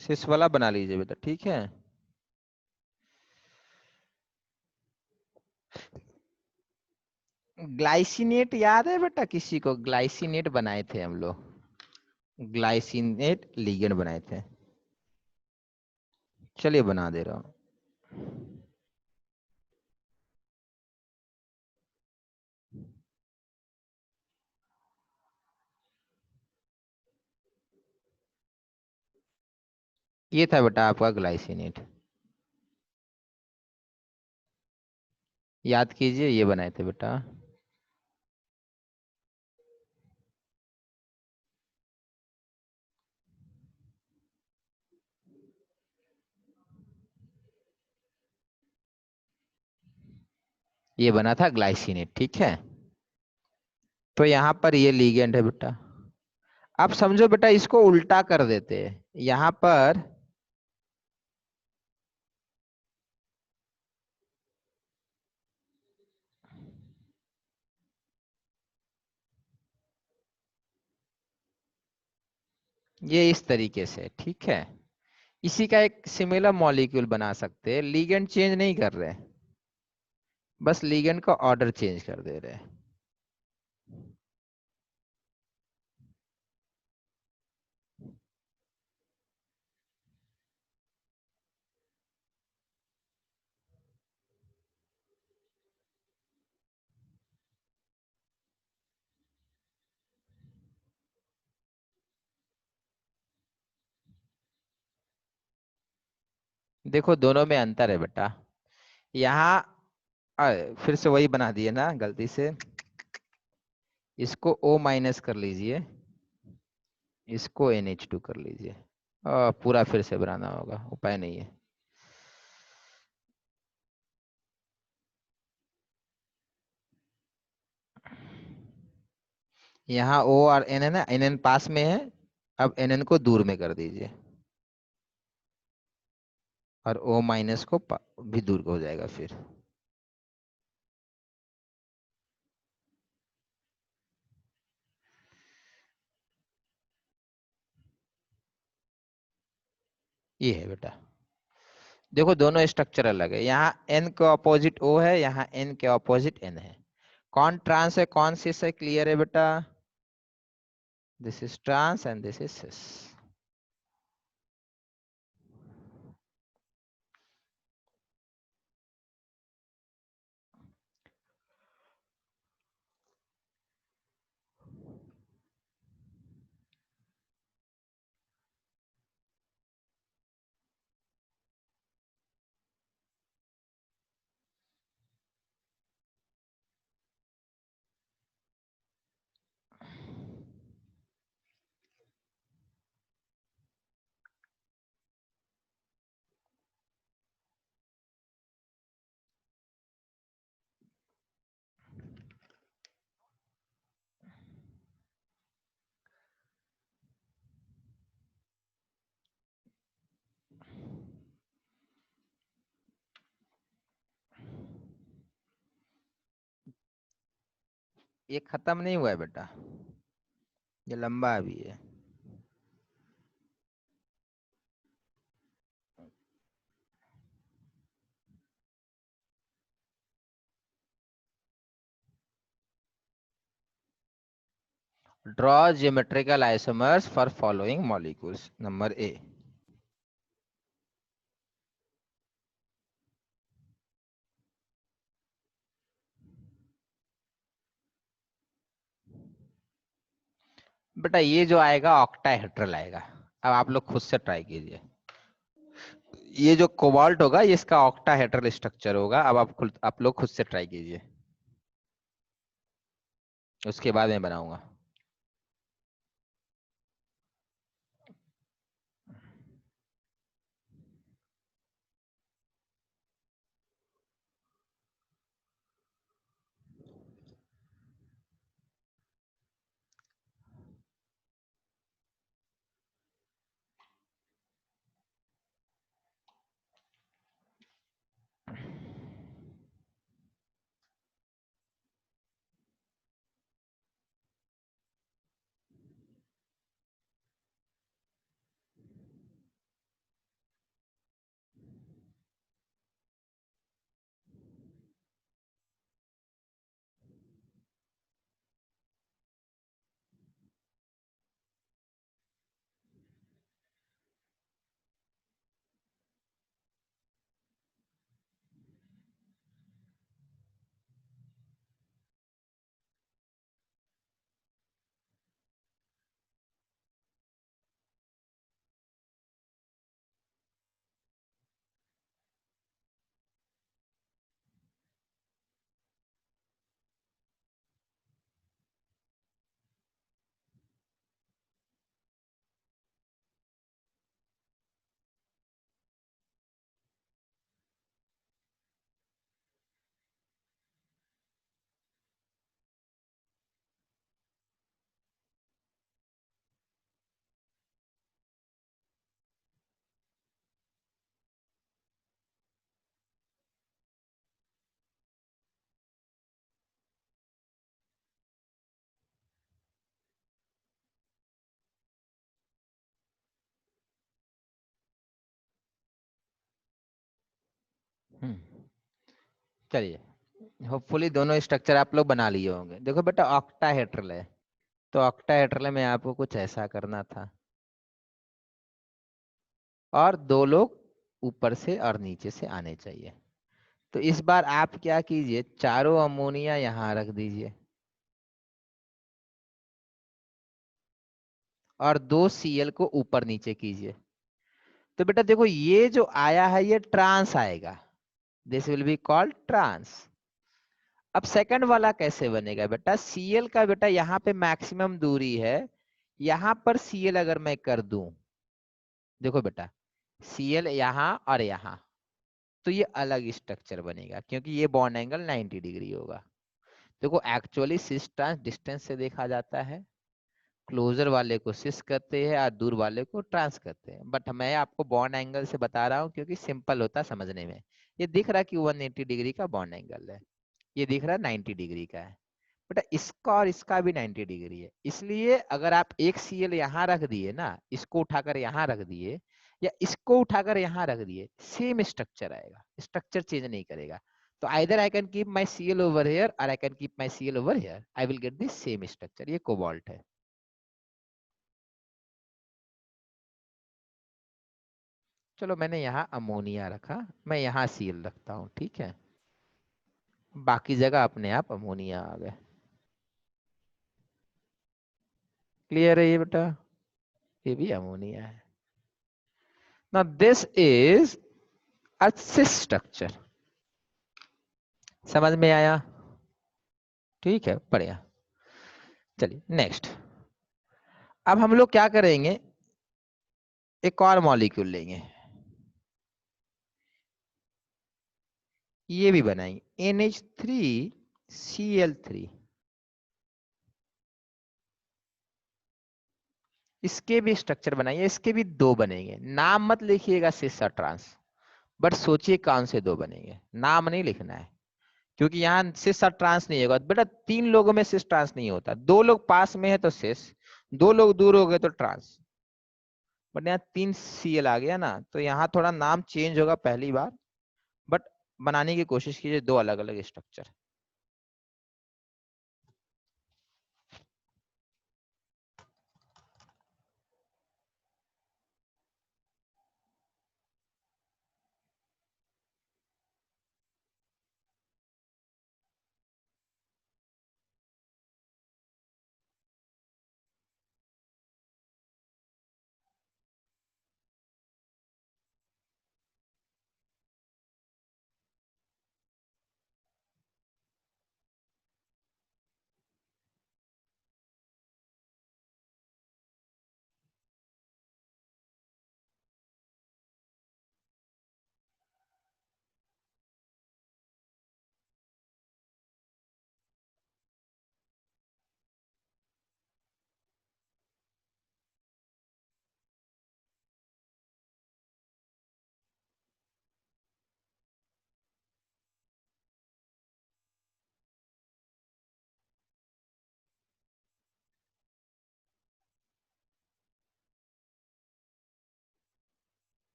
Speaker 1: सिस वाला बना लीजिए बेटा, ठीक है। ग्लाइसिनेट याद है बेटा किसी को? ग्लाइसिनेट बनाए थे हम लोग, ग्लाइसिनेट लिगेंड बनाए थे। चलिए बना दे रहा हूं। ये था बेटा आपका ग्लाइसिनेट, याद कीजिए, ये बनाए थे बेटा। ये बना था ग्लाइसिनेट, ठीक है। तो यहाँ पर ये लिगेंड है बेटा। अब समझो बेटा, इसको उल्टा कर देते हैं। यहाँ पर ये इस तरीके से, ठीक है। इसी का एक सिमिलर मॉलिक्यूल बना सकते हैं, लिगेंड चेंज नहीं कर रहे, बस लिगेंड का ऑर्डर चेंज कर दे रहे हैं। देखो दोनों में अंतर है बेटा। यहाँ फिर से वही बना दिए ना गलती से, इसको O माइनस कर लीजिए, इसको NH2 कर लीजिए। पूरा फिर से बनाना होगा, उपाय नहीं है। यहाँ O और N है ना, NN पास में है, अब NN को दूर में कर दीजिए, और O माइनस को भी दूर हो जाएगा फिर। ये है बेटा। देखो दोनों स्ट्रक्चर अलग है, यहाँ N के ऑपोजिट O है, यहाँ N के ऑपोजिट N है। कौन ट्रांस है कौन सिस है, क्लियर है बेटा? This is trans and this is cis. ये खत्म नहीं हुआ है बेटा, ये लंबा भी है। Draw geometrical isomers for following molecules. Number A. बेटा ये जो आएगा ऑक्टाहेड्रल आएगा। अब आप लोग खुद से ट्राई कीजिए। ये जो कोबाल्ट होगा ये इसका ऑक्टाहेड्रल स्ट्रक्चर होगा। अब आप लोग खुद से ट्राई कीजिए, उसके बाद मैं बनाऊंगा। चलिए, होपफुली दोनों स्ट्रक्चर आप लोग बना लिए होंगे। देखो बेटा ऑक्टाहेड्रल है, तो ऑक्टाहेड्रल में आपको कुछ ऐसा करना था, और दो लोग ऊपर से और नीचे से आने चाहिए। तो इस बार आप क्या कीजिए, चारों अमोनिया यहाँ रख दीजिए और दो Cl को ऊपर नीचे कीजिए। तो बेटा देखो ये जो आया है ये ट्रांस आएगा, this will be called trans. अब सेकंड वाला कैसे बनेगा बेटा, Cl का बेटा यहाँ पे मैक्सिमम दूरी है, यहाँ पर Cl अगर मैं कर दूं, देखो बेटा Cl यहाँ और यहाँ, तो ये अलग स्ट्रक्चर बनेगा क्योंकि ये बॉन्ड एंगल 90 डिग्री होगा। देखो एक्चुअली सिस ट्रांस डिस्टेंस से देखा जाता है, क्लोजर वाले को सिस कहते हैं और दूर वाले को ट्रांस कहते हैं, बट मैं आपको बॉन्ड एंगल से बता रहा हूँ क्योंकि सिंपल होता है समझने में। ये दिख रहा है कि 180 डिग्री का बॉन्ड एंगल है, ये दिख रहा है 90 डिग्री का है। बेटा इसका और इसका भी 90 डिग्री है, इसलिए अगर आप एक Cl यहाँ रख दिए ना, इसको उठाकर यहाँ रख दिए या इसको उठाकर यहाँ रख दिए, सेम स्ट्रक्चर आएगा, स्ट्रक्चर चेंज नहीं करेगा। तो either I can keep my Cl over here और I can keep my Cl over here, I will get this same structure. ये कोबाल्ट है। चलो मैंने यहाँ अमोनिया रखा, मैं यहाँ Cl रखता हूँ, ठीक है, बाकी जगह अपने आप अमोनिया आ गए। क्लियर है ये बेटा, ये भी अमोनिया है। Now this is a cis structure, समझ में आया? ठीक है, बढ़िया। चलिए नेक्स्ट, अब हम लोग क्या करेंगे, एक और मॉलिक्यूल लेंगे, ये भी बनाएंगे NH3Cl3। इसके भी स्ट्रक्चर बनाइए, इसके भी दो बनेंगे, नाम मत लिखिएगा सिस और ट्रांस, बट सोचिए कौन से दो बनेंगे, नाम नहीं लिखना है क्योंकि यहाँ सिस और ट्रांस नहीं होगा बेटा, तीन लोगों में सिस ट्रांस नहीं होता, दो लोग पास में है तो सिस, दो लोग दूर हो गए तो ट्रांस। बट यहाँ 3Cl आ गया ना, तो यहाँ थोड़ा नाम चेंज होगा पहली बार, बट बनाने की कोशिश कीजिए दो अलग अलग स्ट्रक्चर।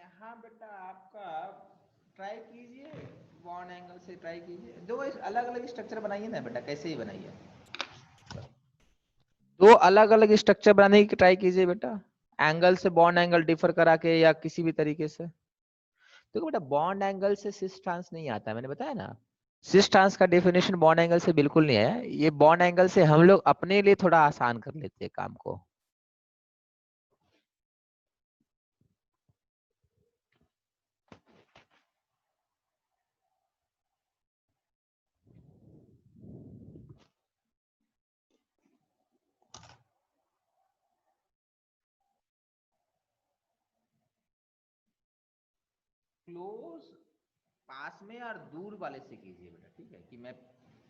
Speaker 1: यहाँ बेटा आपका ट्राई कीजिए, बॉन्ड एंगल से ट्राई कीजिए, दो अलग अलग स्ट्रक्चर बनाइए ना बेटा, कैसे ही बनाइए, दो अलग अलग स्ट्रक्चर बनाने की ट्राई कीजिए बेटा, एंगल से बॉन्ड एंगल डिफर करा के या किसी भी तरीके से। तो बेटा बॉन्ड एंगल से सिस ट्रांस नहीं आता, मैंने बताया ना, सिस ट्रांस का डेफिनेशन बॉन्ड एंगल से बिल्कुल नहीं है, ये बॉन्ड एंगल से हम लोग अपने लिए थोड़ा आसान कर लेते हैं काम को। क्लोज पास में और दूर वाले से कीजिए बेटा, ठीक है, कि मैं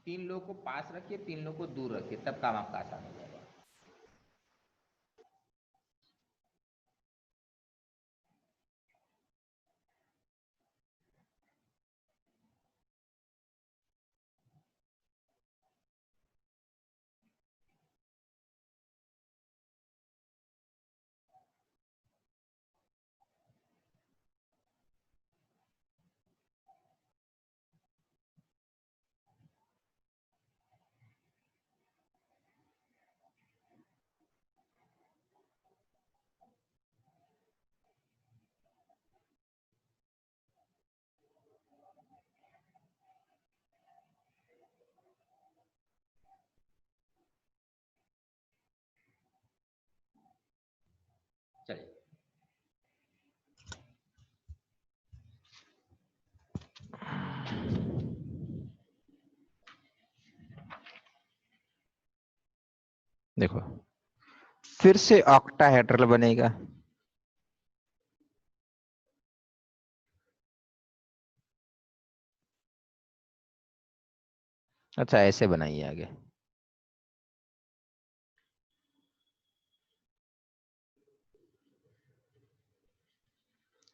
Speaker 1: 3 लोग को पास रखिए, 3 लोग को दूर रखिए, तब काम आपका आसान हो जाएगा। चलिए देखो, फिर से ऑक्टाहेड्रल बनेगा, अच्छा ऐसे बनाइए आगे,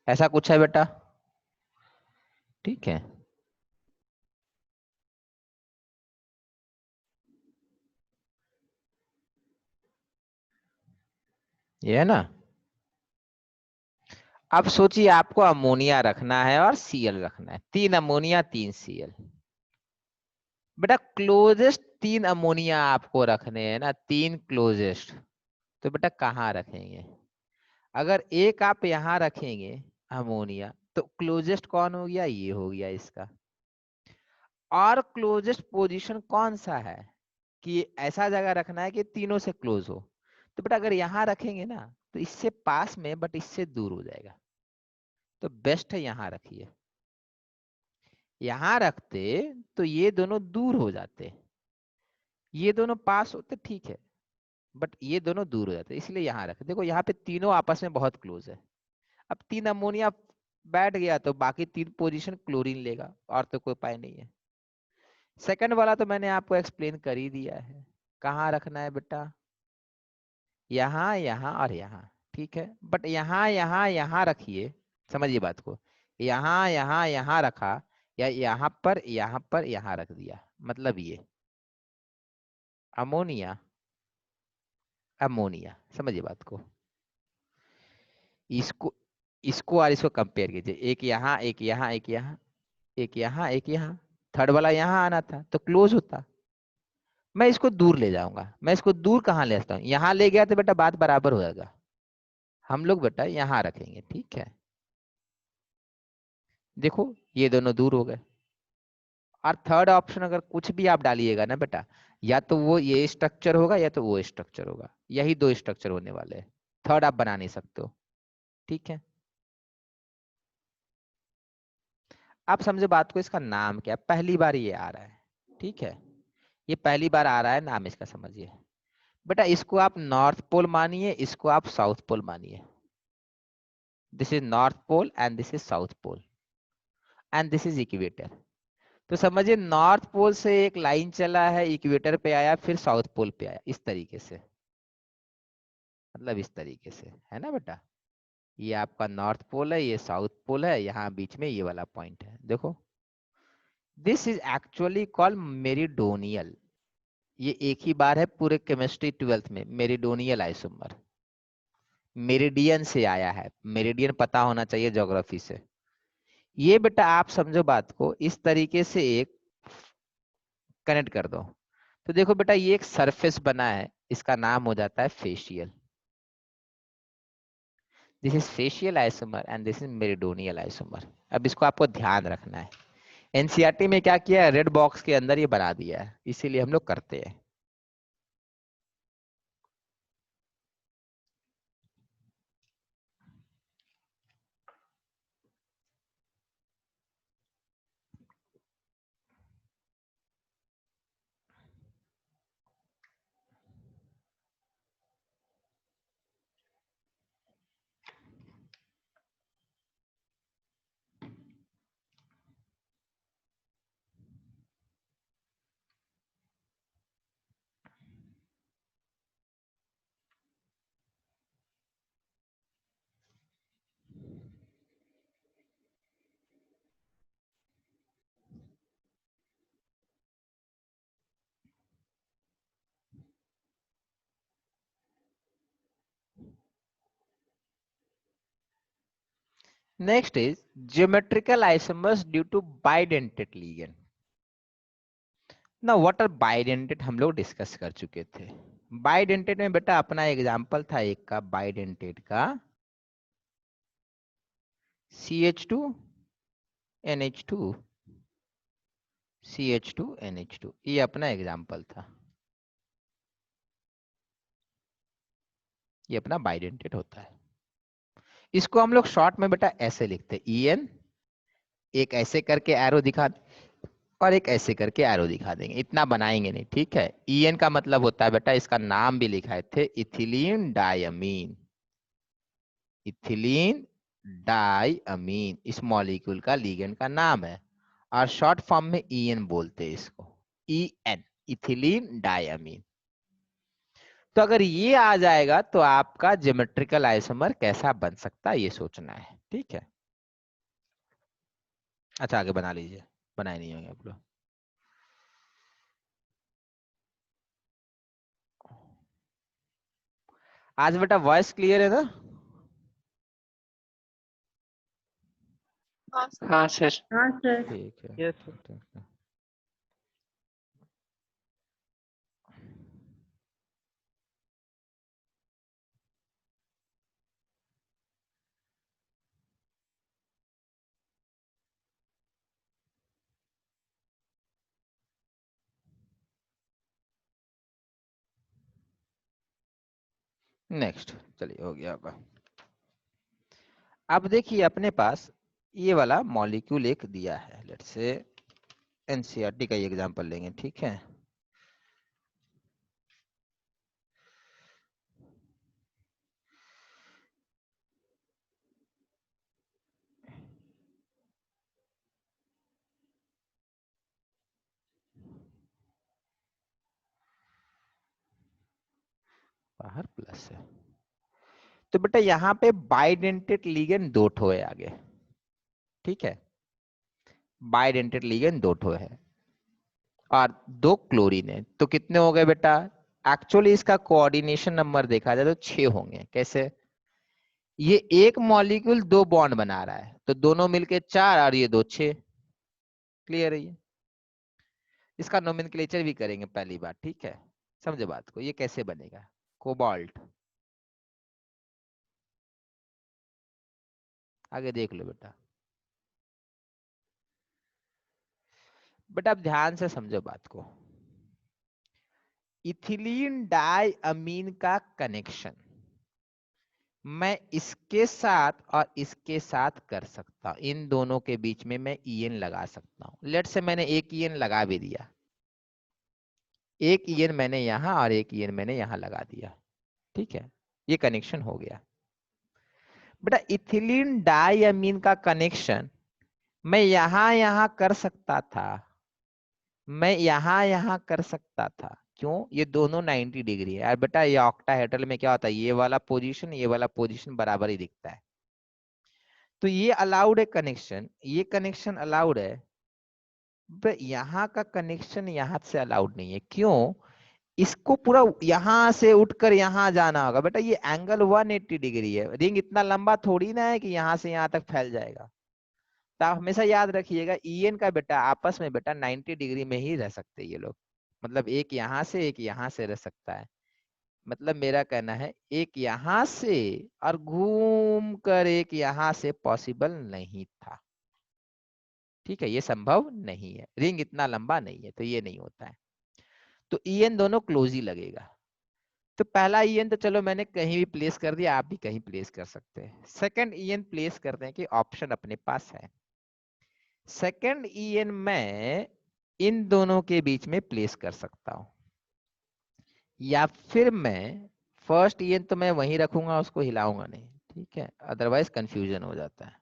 Speaker 1: ऐसा कुछ है बेटा, ठीक है, ये है ना। अब सोचिए आपको अमोनिया रखना है और सीएल रखना है, 3 अमोनिया 3 सीएल, बेटा क्लोजेस्ट 3 अमोनिया आपको रखने हैं ना, 3 क्लोजेस्ट, तो बेटा कहाँ रखेंगे, अगर एक आप यहाँ रखेंगे अमोनिया, तो क्लोजेस्ट कौन हो गया, ये हो गया इसका, और क्लोजेस्ट पोजीशन कौन सा है, कि ऐसा जगह रखना है कि तीनों से क्लोज हो, तो बेटा अगर यहाँ रखेंगे ना तो इससे पास में बट इससे दूर हो जाएगा, तो बेस्ट है यहाँ रखिए, यहाँ रखते तो ये दोनों दूर हो जाते, ये दोनों पास होते ठीक है, बट ये दोनों दूर हो जाते, इसलिए यहाँ रखे, देखो यहाँ पे तीनों आपस में बहुत क्लोज है, अब 3 अमोनिया बैठ गया तो बाकी 3 पोजीशन क्लोरीन लेगा, और तो कोई उपाय नहीं है। सेकंड वाला तो मैंने आपको एक्सप्लेन कर ही दिया है, कहाँ रखना है बेटा, यहाँ यहाँ और यहाँ, ठीक है, बट यहाँ यहाँ यहाँ रखिए, समझिए बात को, यहाँ यहाँ यहाँ रखा, या यहाँ पर यहाँ रख दिया, मतलब ये अमोनिया अमोनिया, समझिए बात को, इसको इसको और इसको कंपेयर कीजिए, एक यहाँ एक यहाँ एक यहाँ एक यहाँ एक यहाँ, थर्ड वाला यहाँ आना था तो क्लोज होता, मैं इसको दूर ले जाऊंगा, मैं इसको दूर कहाँ ले जाता हूँ, यहाँ ले गया तो बेटा बात बराबर हो जाएगा, हम लोग बेटा यहाँ रखेंगे, ठीक है, देखो ये दोनों दूर हो गए, और थर्ड ऑप्शन अगर कुछ भी आप डालिएगा ना बेटा, या तो वो ये स्ट्रक्चर होगा या तो वो स्ट्रक्चर होगा, यही 2 स्ट्रक्चर होने वाले हैं, थर्ड आप बना नहीं सकते हो, ठीक है, आप समझे बात को, इसका नाम क्या है, पहली बार ये आ रहा है, ठीक है, ये पहली बार आ रहा है, नाम इसका समझिए बेटा, इसको आप नॉर्थ पोल मानिए, इसको आप साउथ पोल मानिए, this is north pole and this is south pole and this is equator, तो समझिए नॉर्थ पोल से एक लाइन चला है, इक्वेटर पे आया, फिर साउथ पोल पे आया, इस तरीके से, मतलब इस तरीके से, है ना बेटा, ये आपका नॉर्थ पोल है, ये साउथ पोल है, यहाँ बीच में ये वाला पॉइंट है, देखो this is actually called meridional, ये एक ही बार है पूरे केमिस्ट्री 12th में, मेरिडोनियल आइसोमर, मेरिडियन से आया है, मेरिडियन पता होना चाहिए ज्योग्राफी से। ये बेटा आप समझो बात को, इस तरीके से एक कनेक्ट कर दो। तो देखो बेटा ये एक सरफेस बना है, इसका नाम हो जाता है facial. This is facial isomer and this is meridional isomer. अब इसको आपको ध्यान रखना है। एनसीईआरटी में क्या किया है, रेड बॉक्स के अंदर ये बना दिया है, इसीलिए हम लोग करते हैं। Next is geometrical isomers due to bidentate ligand. ना व्हाट आर बाइडेंटेड हम लोग डिस्कस कर चुके थे। बाइडेंटेड में बेटा अपना एग्जांपल था एक का, बाइडेंटेड का CH2 NH2 CH2 NH2, ये अपना एग्जांपल था। ये अपना बाइडेंटेड होता है। इसको हम लोग शॉर्ट में बेटा ऐसे लिखते हैं, EN, एक ऐसे करके एरो दिखा और एक ऐसे करके एरो दिखा देंगे, इतना बनाएंगे नहीं, ठीक है। EN का मतलब होता है बेटा, इसका नाम भी लिखाए थे, इथिलीन डायमीन। इथिलीन डायमीन इस मॉलिक्यूल का लिगेंड का नाम है, और शॉर्ट फॉर्म में EN बोलते हैं इसको, EN, इथिलीन डायमीन। तो अगर ये आ जाएगा तो आपका ज्योमेट्रिकल आइसोमर कैसा बन सकता है ये सोचना है, ठीक है। अच्छा आगे बना लीजिए, बनाए नहीं होंगे आप लोग। आज बेटा वॉइस क्लियर है ना?
Speaker 3: हाँ सर।
Speaker 2: हाँ सर।
Speaker 1: ठीक है,
Speaker 3: यस सर।
Speaker 1: ठीक है। नेक्स्ट चलिए हो गया। अब देखिए अपने पास ये वाला मॉलिक्यूल एक दिया है, लेट्स से एनसीईआरटी का ही एग्जांपल लेंगे, ठीक है। बाहर प्लस है, तो बेटा यहाँ पे बाइडेंटेड लिगेंड दो ठो है आगे, ठीक है। बाइडेंटेड लिगेंड दो ठो है और दो क्लोरीन है, तो कितने हो गए बेटा? एक्चुअली इसका कोऑर्डिनेशन नंबर देखा जाए तो 6 होंगे। कैसे? ये एक मॉलिक्यूल दो बॉन्ड बना रहा है, तो दोनों मिलके 4 और ये दो 6। क्लियर है ये? इसका नोमेनक्लेचर भी करेंगे पहली बार, ठीक है। समझे बात को, ये कैसे बनेगा? कोबाल्ट, आगे देख लो बेटा। बट आप ध्यान से समझो बात को, इथिलीन डाई अमीन का कनेक्शन मैं इसके साथ और इसके साथ कर सकता हूं, इन दोनों के बीच में मैं EN लगा सकता हूं। लेट से मैंने एक EN लगा भी दिया, एक EN मैंने यहां और एक EN मैंने यहां लगा दिया, ठीक है। ये कनेक्शन हो गया। बेटा इथिलीन डाई अमीन का कनेक्शन मैं यहां यहां कर सकता था, मैं यहां यहां कर सकता था। क्यों? ये दोनों 90 डिग्री है। और बेटा ये ऑक्टाहेड्रल में क्या होता है, ये वाला पोजीशन ये वाला पोजीशन बराबर ही दिखता है, तो ये अलाउड है कनेक्शन, ये कनेक्शन अलाउड है। यहाँ का कनेक्शन यहाँ से अलाउड नहीं है। क्यों? इसको पूरा यहां से उठकर यहां जाना होगा बेटा। ये एंगल 180 डिग्री है। रिंग इतना लंबा थोड़ी ना है कि यहां से यहां तक फैल जाएगा। तो आप हमेशा याद रखिएगा ईएन का बेटा आपस में बेटा 90 डिग्री में ही रह सकते हैं ये लोग। मतलब एक यहां से एक यहां से रह सकता है। मतलब मेरा कहना है एक यहां से और घूम कर एक यहां से पॉसिबल नहीं था। ठीक है, ये संभव नहीं है। रिंग इतना लंबा नहीं है तो ये नहीं होता है। तो ईएन दोनों क्लोज ही लगेगा। तो पहला ईएन तो चलो मैंने कहीं भी प्लेस कर दिया, आप भी कहीं प्लेस कर सकते हैं। सेकंड ईएन प्लेस करते हैं कि ऑप्शन अपने पास है। सेकंड ईएन मैं इन दोनों के बीच में प्लेस कर सकता हूं, या फिर मैं फर्स्ट ईएन तो मैं वहीं रखूंगा, उसको हिलाऊंगा नहीं। ठीक है, अदरवाइज कंफ्यूजन हो जाता है।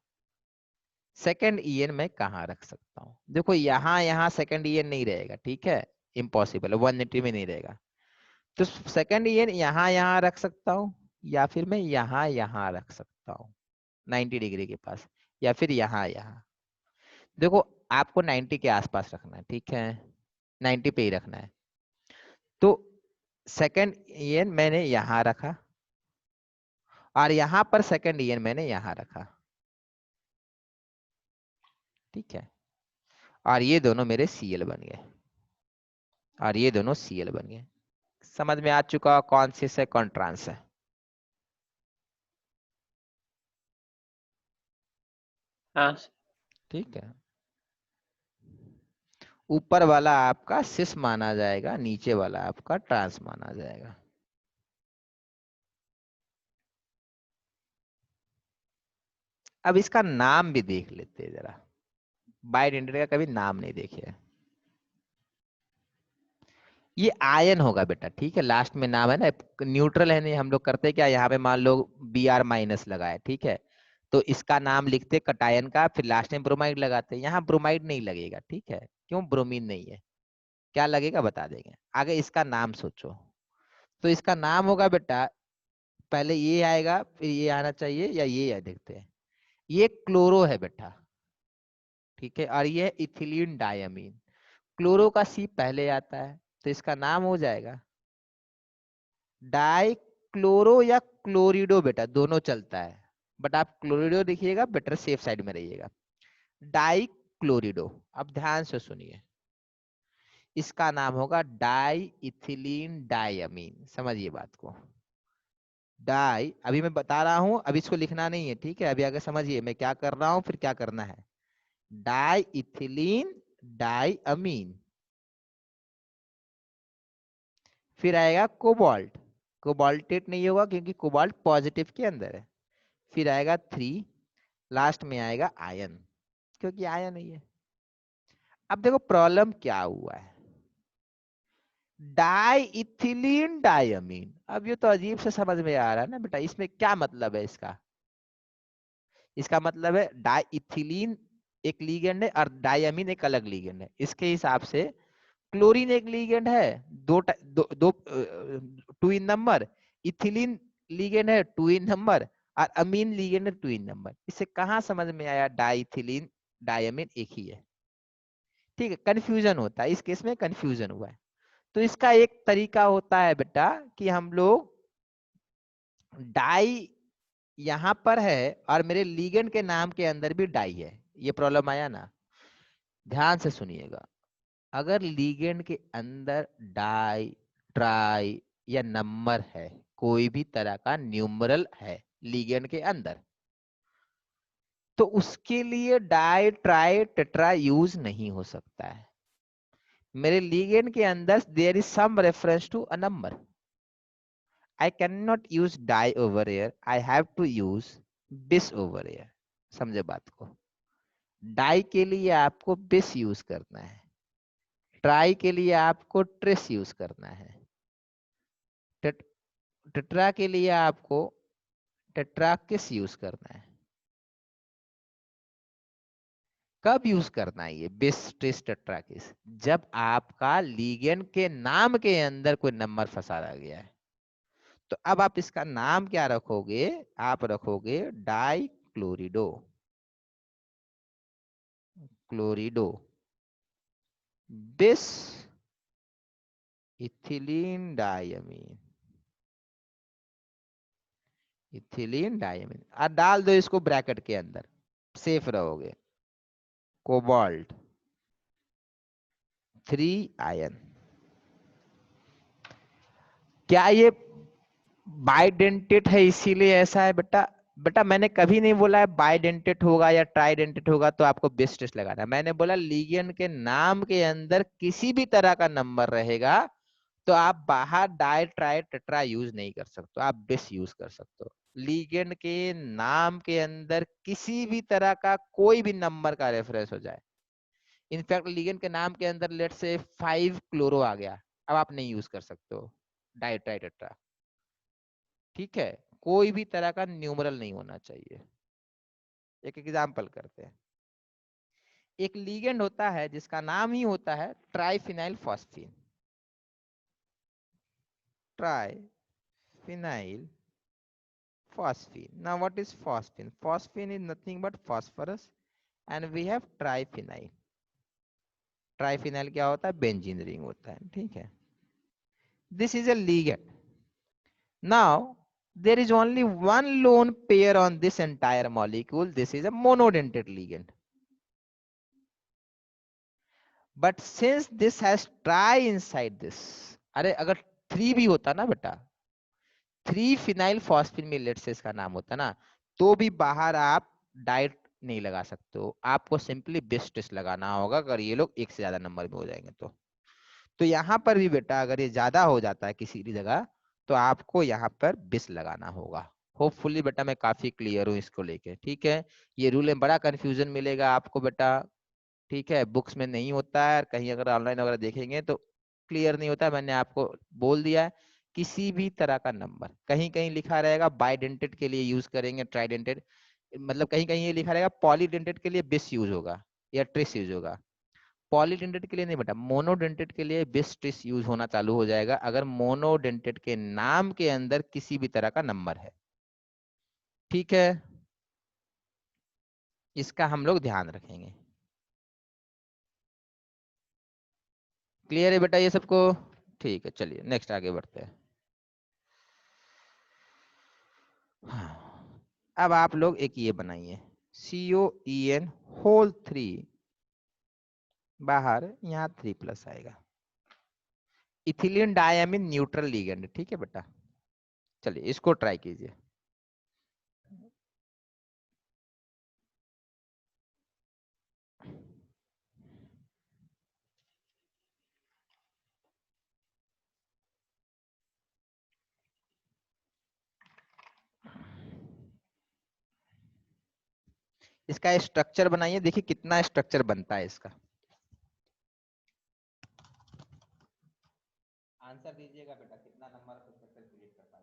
Speaker 1: सेकंड ईएन मैं कहाँ रख सकता हूँ? देखो यहाँ यहाँ सेकंड ईएन नहीं रहेगा। ठीक है, इम्पॉसिबल है, 180 में नहीं रहेगा। तो सेकंड ईएन यहाँ यहाँ रख सकता हूँ, या फिर मैं यहाँ यहाँ रख सकता हूँ 90 डिग्री के पास, या फिर यहाँ यहाँ। देखो आपको 90 के आसपास रखना है। ठीक है, 90 पे ही रखना है। तो सेकंड ईएन मैंने यहाँ रखा और यहाँ पर सेकंड ईएन मैंने यहाँ रखा। ठीक है, और ये दोनों मेरे सीएल बन गए, और ये दोनों सीएल बन गए। समझ में आ चुका कौन सी है कौन ट्रांस है?
Speaker 3: हाँ सर।
Speaker 1: ठीक है, ऊपर वाला आपका सिस माना जाएगा, नीचे वाला आपका ट्रांस माना जाएगा। अब इसका नाम भी देख लेते हैं जरा। बाइडेंटेट का कभी नाम नहीं देखे। ये आयन होगा बेटा। ठीक है, लास्ट में नाम है ना, न्यूट्रल है नहीं। हम लोग करते क्या, यहाँ पे मान लो Br माइनस लगाए। ठीक है, तो इसका नाम लिखते कटायन का, फिर लास्ट में ब्रोमाइड लगाते। यहाँ ब्रोमाइड नहीं लगेगा। ठीक है, क्यों? ब्रोमीन नहीं है। क्या लगेगा बता देंगे आगे। इसका नाम सोचो। तो इसका नाम होगा बेटा, पहले ये आएगा फिर ये आना चाहिए, या ये है, देखते हैं। ये क्लोरो है बेटा। ठीक है, और ये इथिलीन डायमीन। क्लोरो का सी पहले आता है, तो इसका नाम हो जाएगा डाई क्लोरो या क्लोरिडो। बेटा दोनों चलता है, बट आप क्लोरिडो देखिएगा, बेटर सेफ साइड में रहिएगा। डाई क्लोरिडो। अब ध्यान से सुनिए, इसका नाम होगा डाई इथिलीन डायमीन। समझिए बात को। डाई, अभी मैं बता रहा हूं, अभी इसको लिखना नहीं है। ठीक है, अभी आगे समझिए मैं क्या कर रहा हूं, फिर क्या करना है। Di ethylene diamine. फिर आएगा कोबाल्ट। कोबाल्टेट नहीं होगा क्योंकि कोबाल्ट पॉजिटिव के अंदर है। फिर आएगा 3, लास्ट में आएगा आयन, क्योंकि आयन ही है। अब देखो प्रॉब्लम क्या हुआ है, डाई इथिलीन डायमीन। अब ये तो अजीब से समझ में आ रहा है ना बेटा, इसमें क्या मतलब है इसका? इसका मतलब है डाई इथिलीन एक लीगेंड है और डायमीन एक अलग लीगेंड है। इसके हिसाब से क्लोरीन एक लीगेंड है, दो two in number. Ethylene ligand है, टू इन नंबर। और अमीन लीगेंड है, टू इन नंबर। इससे कहाँ समझ में आया डाइथिलीन डायमीन एक ही है? ठीक है, कंफ्यूजन होता है, इस केस में कंफ्यूजन हुआ है। तो इसका एक तरीका होता है बेटा कि हम लोग डाई यहां पर है और मेरे लीगेंड के नाम के अंदर भी डाई है। ये प्रॉब्लम आया ना? ध्यान से सुनिएगा, अगर लीगेंड के अंदर डाई ट्राई या नंबर है, कोई भी तरह का न्यूमरल है लीगेंड के अंदर, तो उसके लिए डाई ट्राई टेट्रा यूज नहीं हो सकता है। मेरे लीगेंड के अंदर there is some reference to a number. I cannot use die over here. I have to use bis over here. समझे बात को? डाई के लिए आपको बिस यूज करना है, ट्राई के लिए आपको ट्रेस यूज करना है, टेट्रा के लिए आपको टेट्राकिस यूज करना है। कब यूज करना है ये बिस ट्रेस टेट्राकिस? जब आपका लीगेंड के नाम के अंदर कोई नंबर फंसा रह गया है। तो अब आप इसका नाम क्या रखोगे? आप रखोगे डाई क्लोरिडो। क्लोरिडो बिस इथिलीन डायमीन, इथिलीन डायमीन, और डाल दो इसको ब्रैकेट के अंदर, सेफ रहोगे। Cobalt 3 ion. क्या ये बाइडेंटेट है इसीलिए ऐसा है बेटा? बेटा मैंने कभी नहीं बोला है बाइडेंटेट होगा या ट्राइडेंटेट होगा तो आपको बेस टेस्ट लगाना है। मैंने बोला लिगेंड के नाम के अंदर किसी भी तरह का नंबर रहेगा तो आप बाहर डाई ट्राई टेट्रा यूज नहीं कर सकते, आप बेस यूज कर सकते हो। लिगेंड के नाम के अंदर किसी भी तरह का कोई भी नंबर का रेफरेंस हो जाए, इनफैक्ट लिगेंड के नाम के अंदर लेट से 5 क्लोरो आ गया, अब आप नहीं यूज कर सकते हो डाई ट्राई टेट्रा। ठीक है, कोई भी तरह का न्यूमरल नहीं होना चाहिए। एक एग्जांपल करते हैं। एक लिगेंड होता है जिसका नाम ही होता है triphenyl phosphine, triphenyl phosphine. Now what is phosphine? Phosphine is nothing but phosphorus and we have triphenyl. Triphenyl क्या होता है? बेंजीन रिंग होता है। ठीक है, this is a ligand. Now there is only one lone pair on this entire molecule. This is a monodentate ligand. But since this has tri inside this, अरे अगर 3 भी होता ना बेटा, 3 फिनाइल फॉस्फिन मिलेट से इसका नाम होता ना, तो भी बाहर आप डाइट नहीं लगा सकते हो, आपको सिंपली बिस टेस्ट लगाना होगा अगर ये लोग एक से ज्यादा नंबर में हो जाएंगे तो यहाँ पर भी बेटा अगर ये ज्यादा हो जाता है किसी भी जगह तो आपको यहाँ पर बिस लगाना होगा। होपफुली बेटा मैं काफी क्लियर हूँ इसको लेके। ठीक है, ये रूल में बड़ा कंफ्यूजन मिलेगा आपको बेटा। ठीक है, बुक्स में नहीं होता है, कहीं अगर ऑनलाइन वगैरह देखेंगे तो क्लियर नहीं होता है। मैंने आपको बोल दिया है किसी भी तरह का नंबर, कहीं कहीं लिखा रहेगा बाइडेंटेड के लिए यूज करेंगे ट्राइडेंटेड, मतलब कहीं कहीं ये लिखा रहेगा पॉलीडेंटेड के लिए बिस यूज होगा या ट्रिस यूज होगा। पॉलीडेंटेड के लिए नहीं बेटा, मोनोडेंटेड के लिए बिस ट्रिस यूज होना चालू हो जाएगा अगर मोनोडेंटेड के नाम के अंदर किसी भी तरह का नंबर है। ठीक है, इसका हम लोग ध्यान रखेंगे। क्लियर है बेटा ये सबको? ठीक है, चलिए नेक्स्ट आगे बढ़ते हैं। हाँ, अब आप लोग एक ये बनाइए COEN होल 3, बाहर यहाँ 3 प्लस आएगा। Ethylene diamine neutral ligand. ठीक है बेटा, चलिए इसको ट्राई कीजिए। इसका स्ट्रक्चर बनाइए, देखिए कितना स्ट्रक्चर बनता है इसका। आंसर दीजिएगा बेटा, कितना नंबर का स्ट्रक्चर क्रिएट करता है?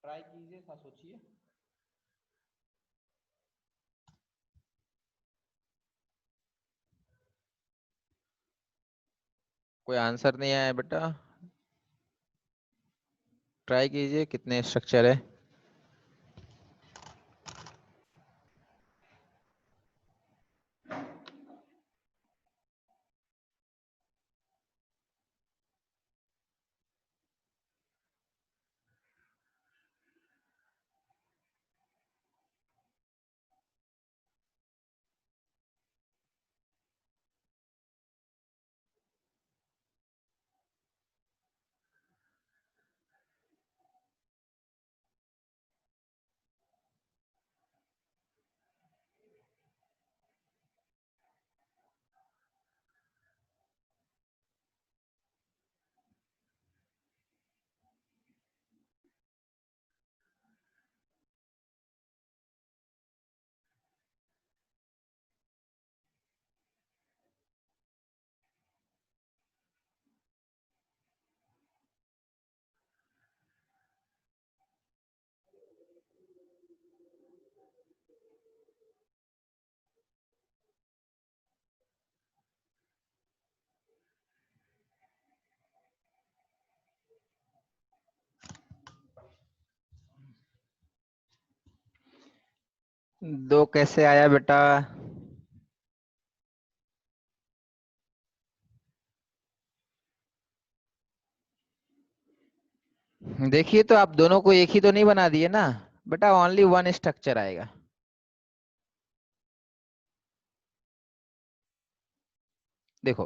Speaker 1: ट्राई कीजिए, सा सोचिए। कोई आंसर नहीं आया बेटा, ट्राई कीजिए कितने स्ट्रक्चर है। दो कैसे आया बेटा? देखिए तो आप दोनों को एक ही तो नहीं बना दिए ना बेटा, ओनली वन स्ट्रक्चर आएगा। देखो,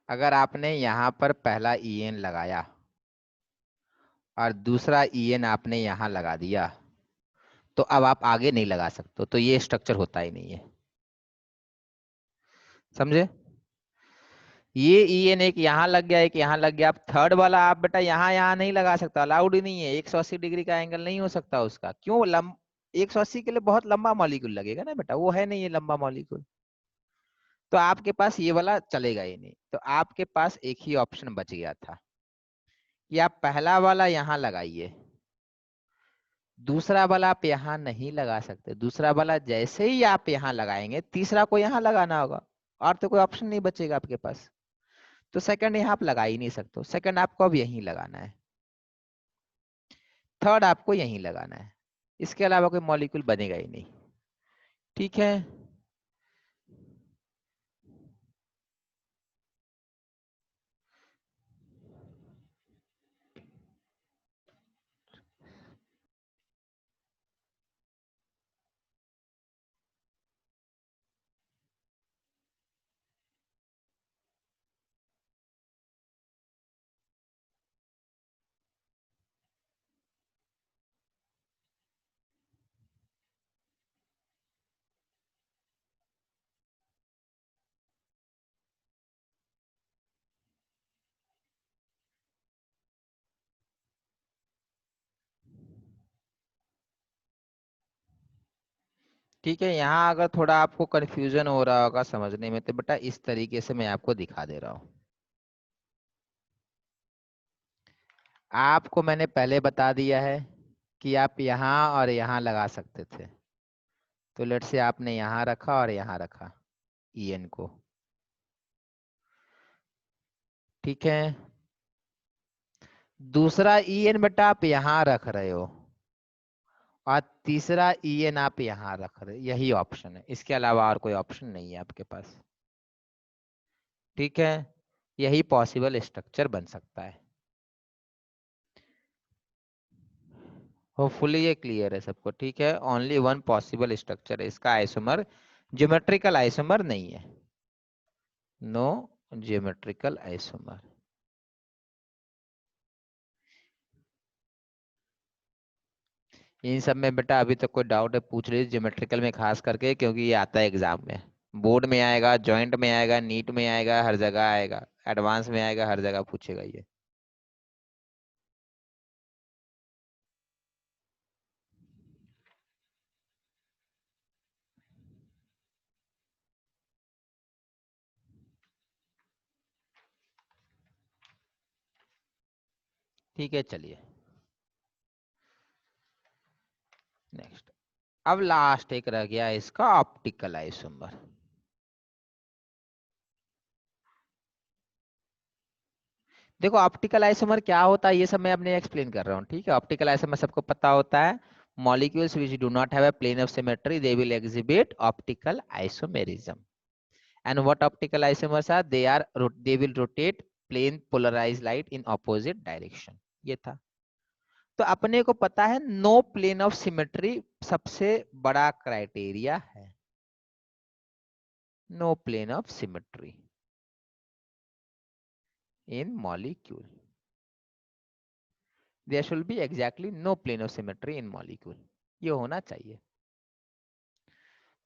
Speaker 1: अगर आपने यहां पर पहला ईएन लगाया और दूसरा ईएन आपने यहां लगा दिया, तो अब आप आगे नहीं लगा सकते, तो ये स्ट्रक्चर होता ही नहीं है। समझे? ये ईएन एक यहाँ लग गया, एक यहाँ लग गया। अब थर्ड वाला आप बेटा यहाँ यहाँ नहीं लगा सकता, अलाउड ही नहीं है। 180 डिग्री का एंगल नहीं हो सकता उसका। क्यों? 180 के लिए बहुत लंबा मॉलिक्यूल लगेगा ना बेटा, वो है नहीं ये लंबा मॉलिक्यूल। तो आपके पास ये वाला चलेगा ही नहीं। तो आपके पास एक ही ऑप्शन बच गया था कि आप पहला वाला यहाँ लगाइए, दूसरा वाला आप यहाँ नहीं लगा सकते। दूसरा वाला जैसे ही आप यहाँ लगाएंगे, तीसरा को यहाँ लगाना होगा, और तो कोई ऑप्शन नहीं बचेगा आपके पास। तो सेकंड यहाँ आप लगा ही नहीं सकते। सेकंड आपको अब यहीं लगाना है, थर्ड आपको यहीं लगाना है। इसके अलावा कोई मॉलिक्यूल बनेगा ही नहीं। ठीक है? ठीक है, यहाँ अगर थोड़ा आपको कंफ्यूजन हो रहा होगा समझने में, तो बेटा इस तरीके से मैं आपको दिखा दे रहा हूँ। आपको मैंने पहले बता दिया है कि आप यहाँ और यहाँ लगा सकते थे। तो लेट से आपने यहाँ रखा और यहाँ रखा ईएन को। ठीक है? दूसरा ईएन बेटा आप यहाँ रख रहे हो, और तीसरा ईएन आप यहाँ रख रहे हो। यही ऑप्शन है, इसके अलावा और कोई ऑप्शन नहीं है आपके पास। ठीक है? यही पॉसिबल स्ट्रक्चर बन सकता है। होपफुली ये क्लियर है सबको। ठीक है? ओनली वन पॉसिबल स्ट्रक्चर है, इसका आइसोमर ज्योमेट्रिकल आइसोमर नहीं है। No geometrical isomer. इन सब में बेटा अभी तक कोई डाउट है पूछ लीजिए, ज्योमेट्रिकल में खास करके, क्योंकि ये आता है एग्जाम में। बोर्ड में आएगा, जॉइंट में आएगा, नीट में आएगा, हर जगह आएगा, एडवांस में आएगा, हर जगह पूछेगा ये। ठीक है, चलिए नेक्स्ट। अब लास्ट एक रह गया इसका ऑप्टिकल आइसोमर। देखो ऑप्टिकल आइसोमर क्या होता है ये सब मैं अपने एक्सप्लेन कर रहा हूँ। ठीक है? ऑप्टिकल आइसोमर सबको पता होता है, molecules which do not have a plane of symmetry they will exhibit optical isomerism. And what optical isomers are? They will rotate plane polarized light in opposite direction. ये था। तो अपने को पता है नो प्लेन ऑफ सिमेट्री सबसे बड़ा क्राइटेरिया है। No plane of symmetry in molecule. There should be exactly no plane of symmetry in molecule. ये होना चाहिए।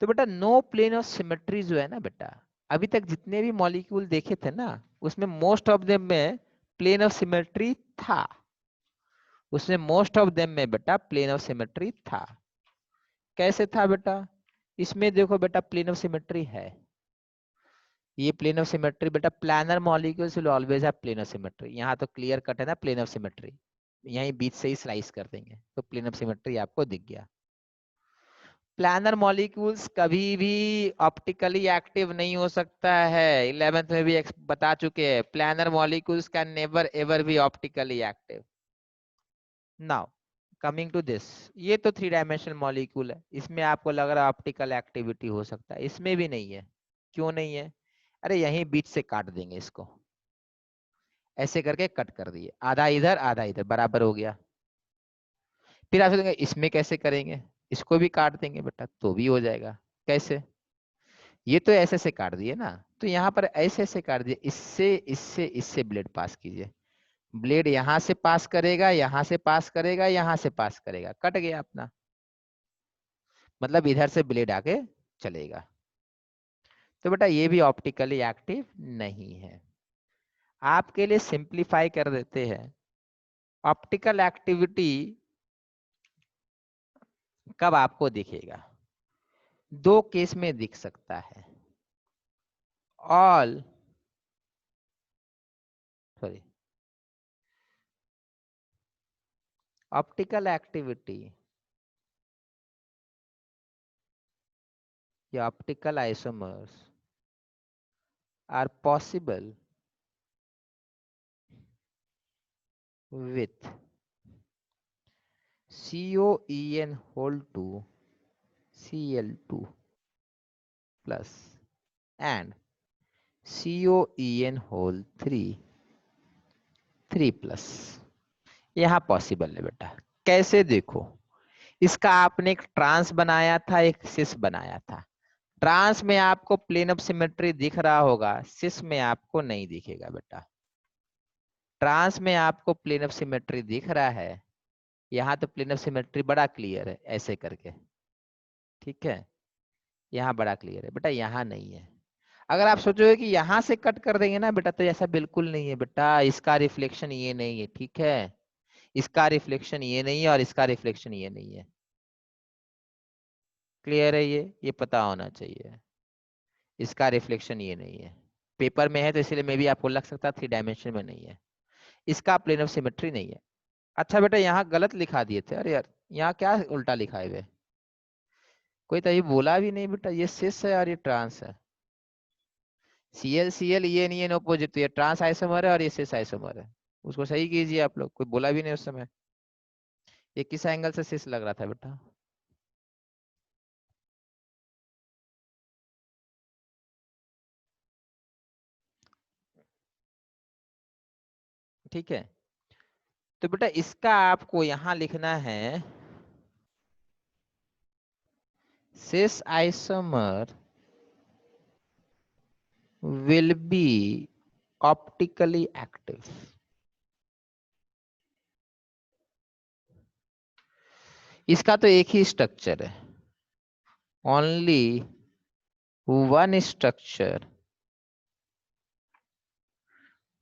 Speaker 1: तो बेटा नो प्लेन ऑफ सिमेट्री जो है ना बेटा, अभी तक जितने भी मॉलिक्यूल देखे थे ना, उसमें मोस्ट ऑफ देम में प्लेन ऑफ सिमेट्री था। उसमें मोस्ट ऑफ देम में बेटा प्लेन ऑफ सिमेट्री था। कैसे था बेटा? इसमें देखो बेटा प्लेन ऑफ सिमेट्री है। ये प्लेन ऑफ सिमेट्री बेटा, planar molecules will always have plane of symmetry. यहाँ तो क्लियर कट है ना प्लेन ऑफ सिमेट्री, यहीं बीच से ही स्लाइस कर देंगे तो प्लेन ऑफ सिमेट्री आपको दिख गया। प्लानर मॉलिक्यूल्स कभी भी ऑप्टिकली एक्टिव नहीं हो सकता है। 11th में भी बता चुके हैं, planar molecules can never ever be optically active. Now coming to this, ये तो 3 डायमेंशनल मॉलिक्यूल है, इसमें आपको लग रहा है ऑप्टिकल एक्टिविटी हो सकता है, इसमें भी नहीं है। क्यों नहीं है? अरे यहीं बीच से काट देंगे इसको, ऐसे करके कट कर दिए, आधा इधर आधा इधर, बराबर हो गया। फिर आप सोचेंगे इसमें कैसे करेंगे, इसको भी काट देंगे बेटा तो भी हो जाएगा। कैसे? ये तो ऐसे से काट दिए ना, तो यहाँ पर ऐसे ऐसे काट दिए, इससे इससे इससे ब्लेड पास कीजिए, ब्लेड यहाँ से पास करेगा, यहाँ से पास करेगा, यहाँ से पास करेगा, कट गया अपना, मतलब इधर से ब्लेड आके चलेगा। तो बेटा ये भी ऑप्टिकली एक्टिव नहीं है। आपके लिए सिंप्लीफाई कर देते हैं, ऑप्टिकल एक्टिविटी कब आपको दिखेगा? दो केस में दिख सकता है, ऑल सॉरी ऑप्टिकल एक्टिविटी या optical isomers are possible with COEN whole 2 Cl2 plus and COEN whole 3 plus। यहाँ पॉसिबल है बेटा। कैसे? देखो, इसका आपने एक ट्रांस बनाया था, एक सिस बनाया था। ट्रांस में आपको प्लेन ऑफ सिमेट्री दिख रहा होगा, सिस में आपको नहीं दिखेगा बेटा। ट्रांस में आपको प्लेन ऑफ सिमेट्री दिख रहा है, यहाँ तो प्लेन ऑफ सिमेट्री बड़ा क्लियर है ऐसे करके, ठीक है, यहाँ बड़ा क्लियर है बेटा, यहाँ नहीं है। अगर आप सोचोगे कि यहाँ से कट कर देंगे ना बेटा, तो ऐसा बिल्कुल नहीं है बेटा, इसका रिफ्लेक्शन ये नहीं है, ठीक है, इसका रिफ्लेक्शन ये नहीं है और इसका रिफ्लेक्शन ये नहीं है। क्लियर है? ये पता होना चाहिए, इसका रिफ्लेक्शन ये नहीं है। पेपर में है तो इसलिए मे भी आपको लग सकता है 3 डायमेंशन में नहीं है, इसका प्लेन ऑफ सिमेट्री नहीं है। अच्छा बेटा यहाँ गलत लिखा दिए थे, अरे यार यहाँ क्या उल्टा लिखा है वे, कोई तो ये बोला भी नहीं बेटा, ये सिस है और ये ट्रांस है। सीएल सीएल ये नहीं है अपोजिट, तो ये ट्रांस आइसोमर है और ये सिस आइसोमर है, उसको सही कीजिए आप लोग, कोई बोला भी नहीं उस समय। ये किस एंगल से सिस लग रहा था बेटा? ठीक है, तो बेटा इसका आपको यहां लिखना है, cis isomer will be optically active। इसका तो एक ही स्ट्रक्चर है, only one structure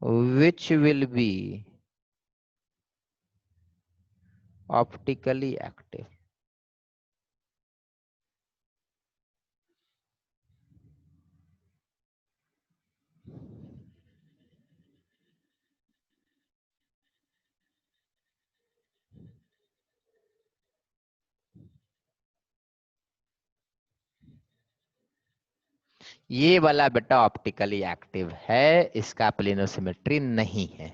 Speaker 1: which will be optically active। ये वाला बेटा ऑप्टिकली एक्टिव है, इसका प्लेनो सिमेट्री नहीं है।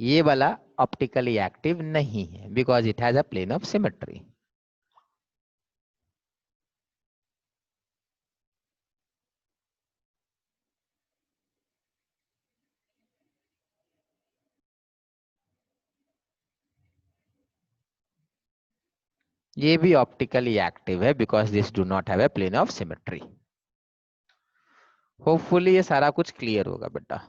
Speaker 1: ये वाला ऑप्टिकली एक्टिव नहीं है because it has a plane of symmetry. ये भी ऑप्टिकली एक्टिव है because this do not have a plane of symmetry. Hopefully ये सारा कुछ क्लियर होगा बेटा।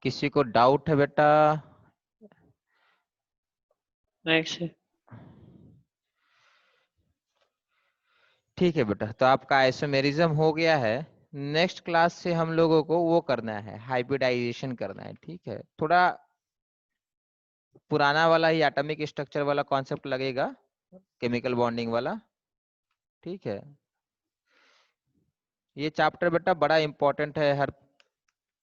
Speaker 1: किसी को डाउट है बेटा?
Speaker 3: नेक्स्ट।
Speaker 1: ठीक है बेटा, तो आपका आइसोमेरिज्म हो गया है। नेक्स्ट क्लास से हम लोगों को वो करना है, हाइब्रिडाइजेशन करना है। ठीक है, थोड़ा पुराना वाला ही एटॉमिक स्ट्रक्चर वाला कॉन्सेप्ट लगेगा, केमिकल बॉन्डिंग वाला। ठीक है, ये चैप्टर बेटा बड़ा इंपॉर्टेंट है हर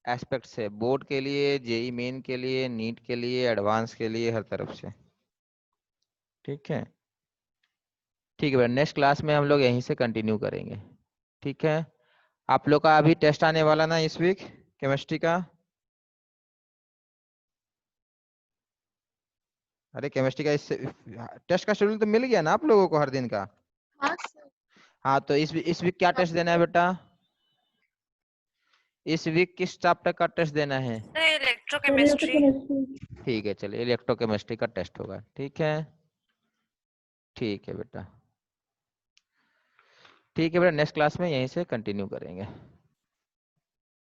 Speaker 1: एस्पेक्ट से, बोर्ड के लिए, जेई मेन के लिए, नीट के लिए, एडवांस के लिए, हर तरफ से। ठीक है, ठीक है बेटा, नेक्स्ट क्लास में हम लोग यहीं से कंटिन्यू करेंगे। ठीक है, आप लोग का अभी टेस्ट आने वाला ना इस वीक केमिस्ट्री का? अरे केमिस्ट्री का इस टेस्ट का शेड्यूल तो मिल गया ना आप लोगों को हर दिन का?
Speaker 2: हाँ सर।
Speaker 1: हाँ, तो इस वीक क्या टेस्ट देना है बेटा? इस वीक किस चैप्टर का टेस्ट देना है?
Speaker 2: इलेक्ट्रोकेमिस्ट्री।
Speaker 1: ठीक है, चलिए इलेक्ट्रोकेमिस्ट्री का टेस्ट होगा। ठीक है, ठीक है बेटा, ठीक है बेटा, नेक्स्ट क्लास में यहीं से कंटिन्यू करेंगे।